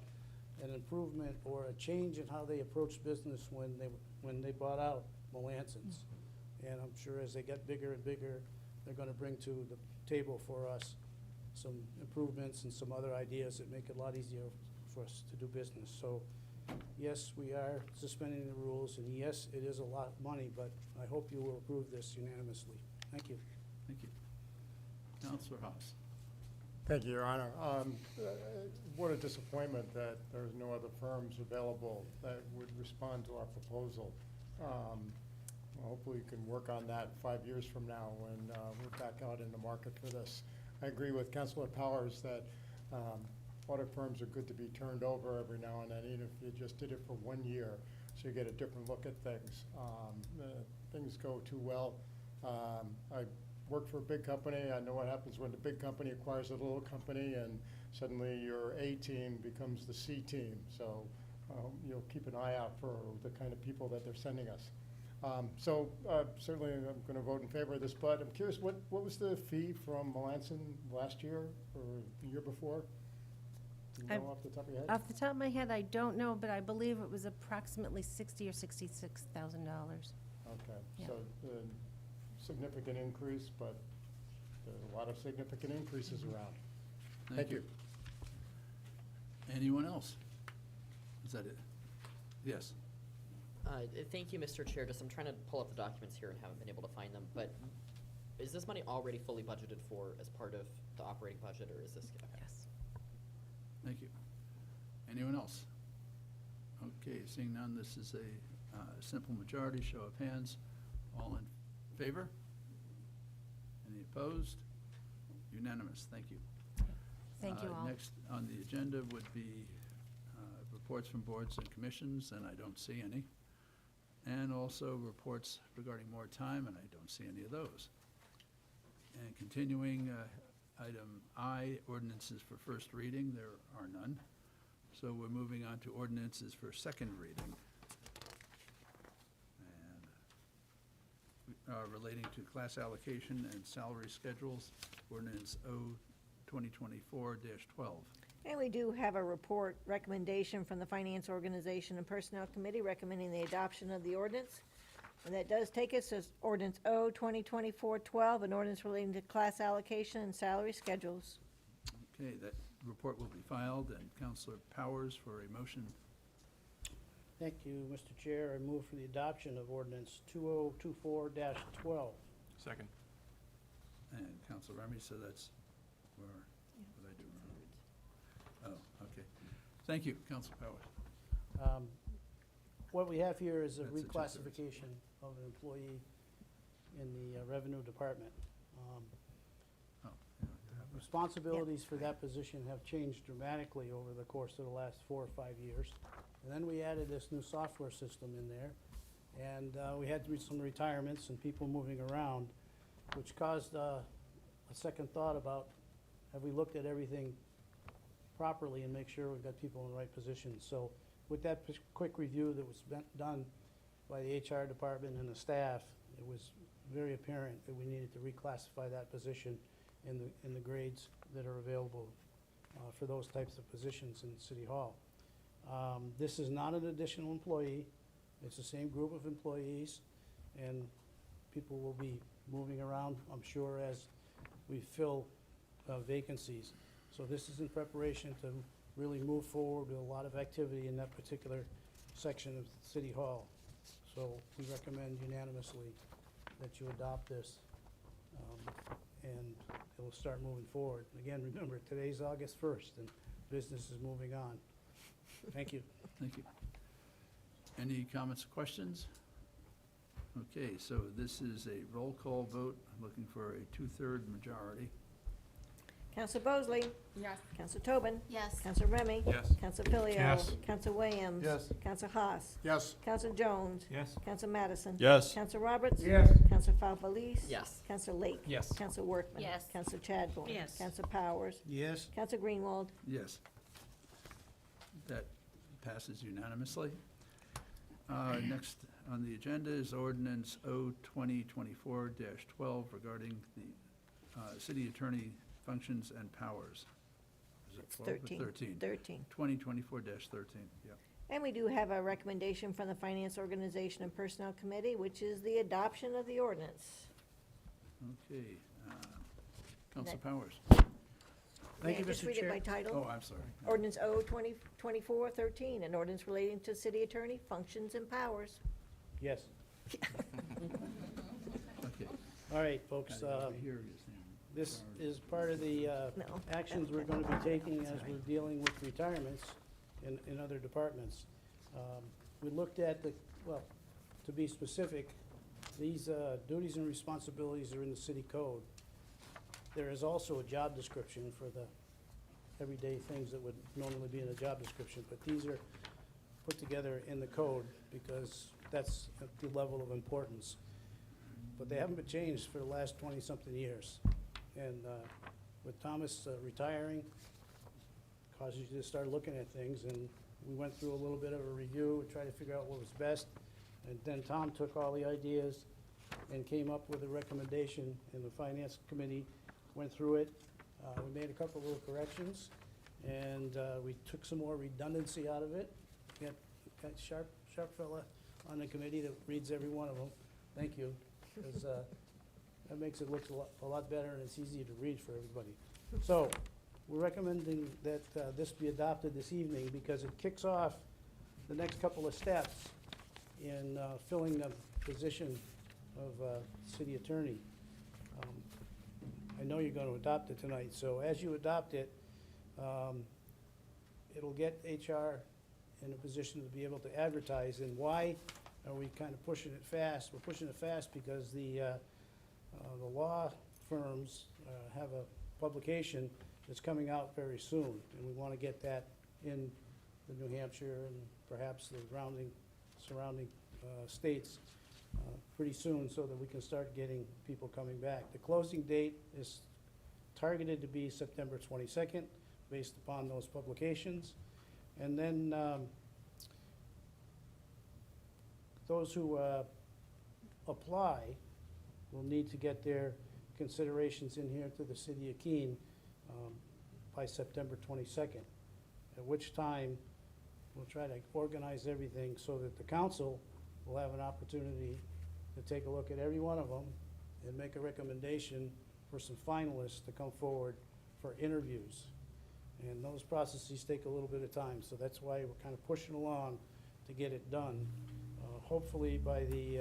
an improvement or a change in how they approached business when they bought out Melanson's. And I'm sure as they get bigger and bigger, they're gonna bring to the table for us some improvements and some other ideas that make it a lot easier for us to do business. So, yes, we are suspending the rules, and yes, it is a lot of money, but I hope you will approve this unanimously. Thank you. Thank you. Counselor House. Thank you, Your Honor. What a disappointment that there's no other firms available that would respond to our proposal. Hopefully we can work on that 5 years from now when we're back out in the market for this. I agree with Councilor Powers that audit firms are good to be turned over every now and then, even if you just did it for 1 year, so you get a different look at things. Things go too well. I work for a big company. I know what happens when the big company acquires a little company, and suddenly your A team becomes the C team. So you'll keep an eye out for the kind of people that they're sending us. Certainly I'm going to vote in favor of this, but I'm curious, what was the fee from Melanson last year or the year before? Do you know off the top of your head? Off the top of my head, I don't know, but I believe it was approximately $60,000 or $66,000. Okay, Yeah. so significant increase, but there's a lot of significant increases around. Thank you. Anyone else? Is that it? Yes. Thank you, Mr. Chair. I'm trying to pull up the documents here and haven't been able to find them, but is this money already fully budgeted for as part of the operating budget, or is this? Okay. Yes. Thank you. Anyone else? Okay, seeing none, this is a simple majority, show of hands. All in favor? Any opposed? Unanimous, thank you. Thank you all. Next on the agenda would be reports from boards and commissions, and I don't see any. And also reports regarding more time, and I don't see any of those. And continuing, item I, ordinances for first reading, there are none. So we're moving on to ordinances for second reading. And relating to class allocation and salary schedules, ordinance O-2024-12. And we do have a report recommendation from the Finance Organization and Personnel Committee recommending the adoption of the ordinance. And that does take us to ordinance O-2024-12, an ordinance relating to class allocation and salary schedules. Okay, that report will be filed, and Counselor Powers for a motion Thank you, Mr. Chair. I move for the adoption of ordinance 2024-12. Second. And Council Remy, so that's where, what I do wrong? Oh, okay. Thank you, Council Powers. What we have here is a That's a two-thirds. reclassification of an employee in the Revenue Department. Oh, yeah. Responsibilities for that position have changed dramatically over the course of the last 4 or 5 years. And then we added this new software system in there, and we had some retirements and people moving around, which caused a second thought about, have we looked at everything properly and make sure we've got people in the right positions? So with that quick review that was done by the HR department and the staff, it was very apparent that we needed to reclassify that position in the grades that are available for those types of positions in City Hall. This is not an additional employee. It's the same group of employees, and people will be moving around, I'm sure, as we fill vacancies. So this is in preparation to really move forward with a lot of activity in that particular section of City Hall. So we recommend unanimously that you adopt this, and it will start moving forward. Again, remember, today's August 1st, and business is moving on. Thank you. Thank you. Any comments or questions? Okay, so this is a roll call vote. I'm looking for a two-third majority. Counselor Bosley? Yes. Counselor Tobin? Yes. Counselor Remy? Yes. Counselor Pilio? Yes. Counselor Williams? Yes. Counselor Haas? Yes. Counselor Jones? Yes. Counselor Madison? Yes. Counselor Roberts? Yes. Counselor Falfalis? Yes. Counselor Lake? Yes. Counselor Workman? Yes. Counselor Chadbourne? Yes. Counselor Powers? Yes. Counselor Greenwald? Yes. That passes unanimously. Next on the agenda is ordinance O-2024-12 regarding the city attorney functions and powers. Is it It's 12 or 13. 13? 2024-13, yeah. And we do have a recommendation from the Finance Organization and Personnel Committee, which is the adoption of the ordinance. Okay. Council Powers. Thank you, May I just Mr. read it Chair. by title? Oh, I'm sorry. Ordinance O-2024-13, an ordinance relating to city attorney functions and powers. Yes. Okay. All right, folks, Here is the this majority. is part of the No. actions we're going to be taking as we're dealing with retirements in other departments. We looked at well, to be specific, these duties and responsibilities are in the city code. There is also a job description for the everyday things that would normally be in a job description, but these are put together in the code because that's at the level of importance. But they haven't been changed for the last 20-something years. And with Thomas retiring, causes you to start looking at things, and we went through a little bit of a review and tried to figure out what was best. And then Tom took all the ideas and came up with a recommendation, and the Finance Committee went through it. We made a couple little corrections, and we took some more redundancy out of it. Got sharp fella on the committee that reads every one of them. Thank you, because that makes it look a lot better, and it's easier to read for everybody. So, we're recommending that this be adopted this evening because it kicks off the next couple of steps in filling the position of city attorney. I know you're going to adopt it tonight, so as you adopt it, it'll get HR in a position to be able to advertise. And why are we kind of pushing it fast? We're pushing it fast because the law firms have a publication that's coming out very soon, and we want to get that in the New Hampshire and perhaps the surrounding states pretty soon so that we can start getting people coming back. The closing date is targeted to be September 22nd, based upon those publications. And then those who apply will need to get their considerations in here to the city of Keene by September 22nd, at which time we'll try to organize everything so that the council will have an opportunity to take a look at every one of them and make a recommendation for some finalists to come forward for interviews. And those processes take a little bit of time, so that's why we're kind of pushing along to get it done. Hopefully by the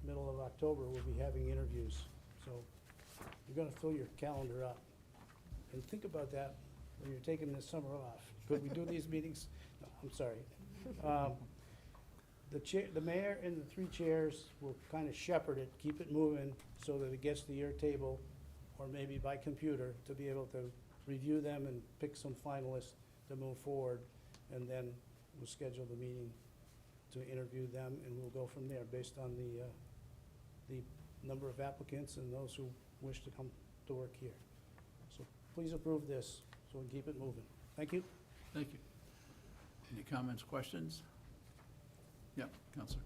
middle of October, we'll be having interviews. So you're gonna fill your calendar up. And think about that when you're taking this summer off. Could we do these meetings? No, I'm sorry. The mayor and the 3 chairs will kind of shepherd it, keep it moving so that it gets to your table, or maybe by computer, to be able to review them and pick some finalists to move forward. And then we'll schedule the meeting to interview them, and we'll go from there based on the number of applicants and those who wish to come to work here. So please approve this so we can keep it moving. Thank you. Thank you. Any comments, questions? Yeah, Counselor.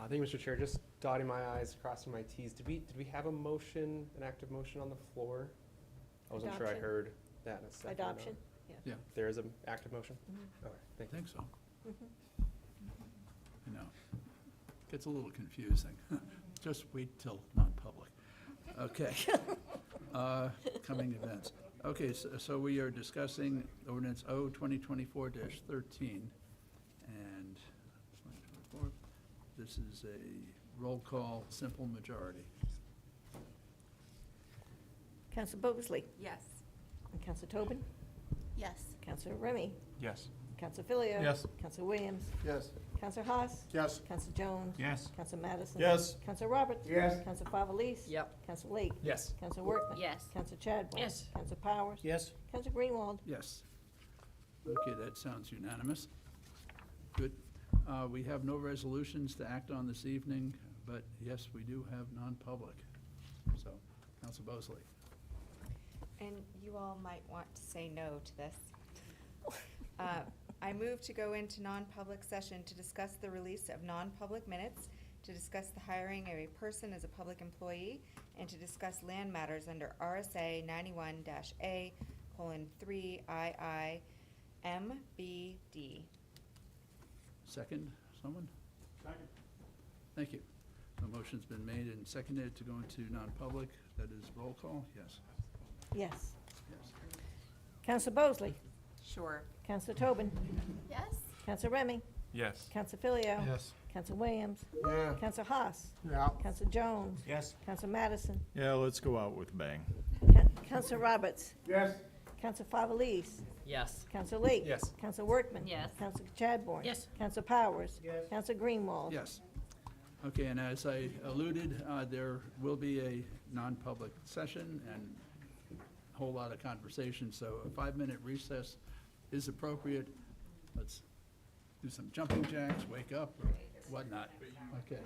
Thank you, Mr. Chair. Just dotting my i's, crossing my t's. Did we have a motion, an active motion on the floor? I wasn't sure I Adoption. heard that in a second. or not. Adoption, yeah. Yeah. There is an active motion? Mhm. All right, I thank you. think so. Mhm. I know. Gets a little confusing. Just wait till non-public. Okay. Coming events. Okay, so we are discussing ordinance O 2024-13. And this is a roll call, simple majority. Council Mosley, Yes. and Council Tobin, Yes. Council Remy, Yes. Council Filio. Yes. Council Williams, Yes. Council Haas, Yes. Council Jones. Yes. Council Madison. Yes. Council Roberts. Yes. Council Favelis. Yep. Council Lake. Yes. Council Workman. Yes. Council Chadbourne. Yes. Council Powers. Yes? Council Greenwald. Yes. Okay, that sounds unanimous. Good. We have no resolutions to act on this evening, but yes, we do have non-public. So, Council Mosley. And you all might want to say no to this. I move to go into non-public session to discuss the release of non-public minutes, to discuss the hiring of a person as a public employee, and to discuss land matters under RSA 91-A:3II MBD. Second, someone? Second. Thank you. The motion's been made and seconded to go into non-public. That is roll call, yes. Yes. Yes. Council Mosley, Sure. Council Tobin, Yes. Council Remy, Yes. Council Filio. Yes. Council Williams, Yeah. Council Haas, Yeah. Council Jones. Yes. Council Madison, Yeah, let's go out with a bang. Council Roberts, Yes. Council Favelis, Yes. Council Lake. Yes. Council Workman. Yes. Council Chadbourne. Yes. Council Powers. Yes. Council Greenwald. Yes. Okay, and as I alluded, there will be a non-public session and a whole lot of conversation, so a 5-minute recess is appropriate. Let's do some jumping jacks, wake up, or whatnot. Okay.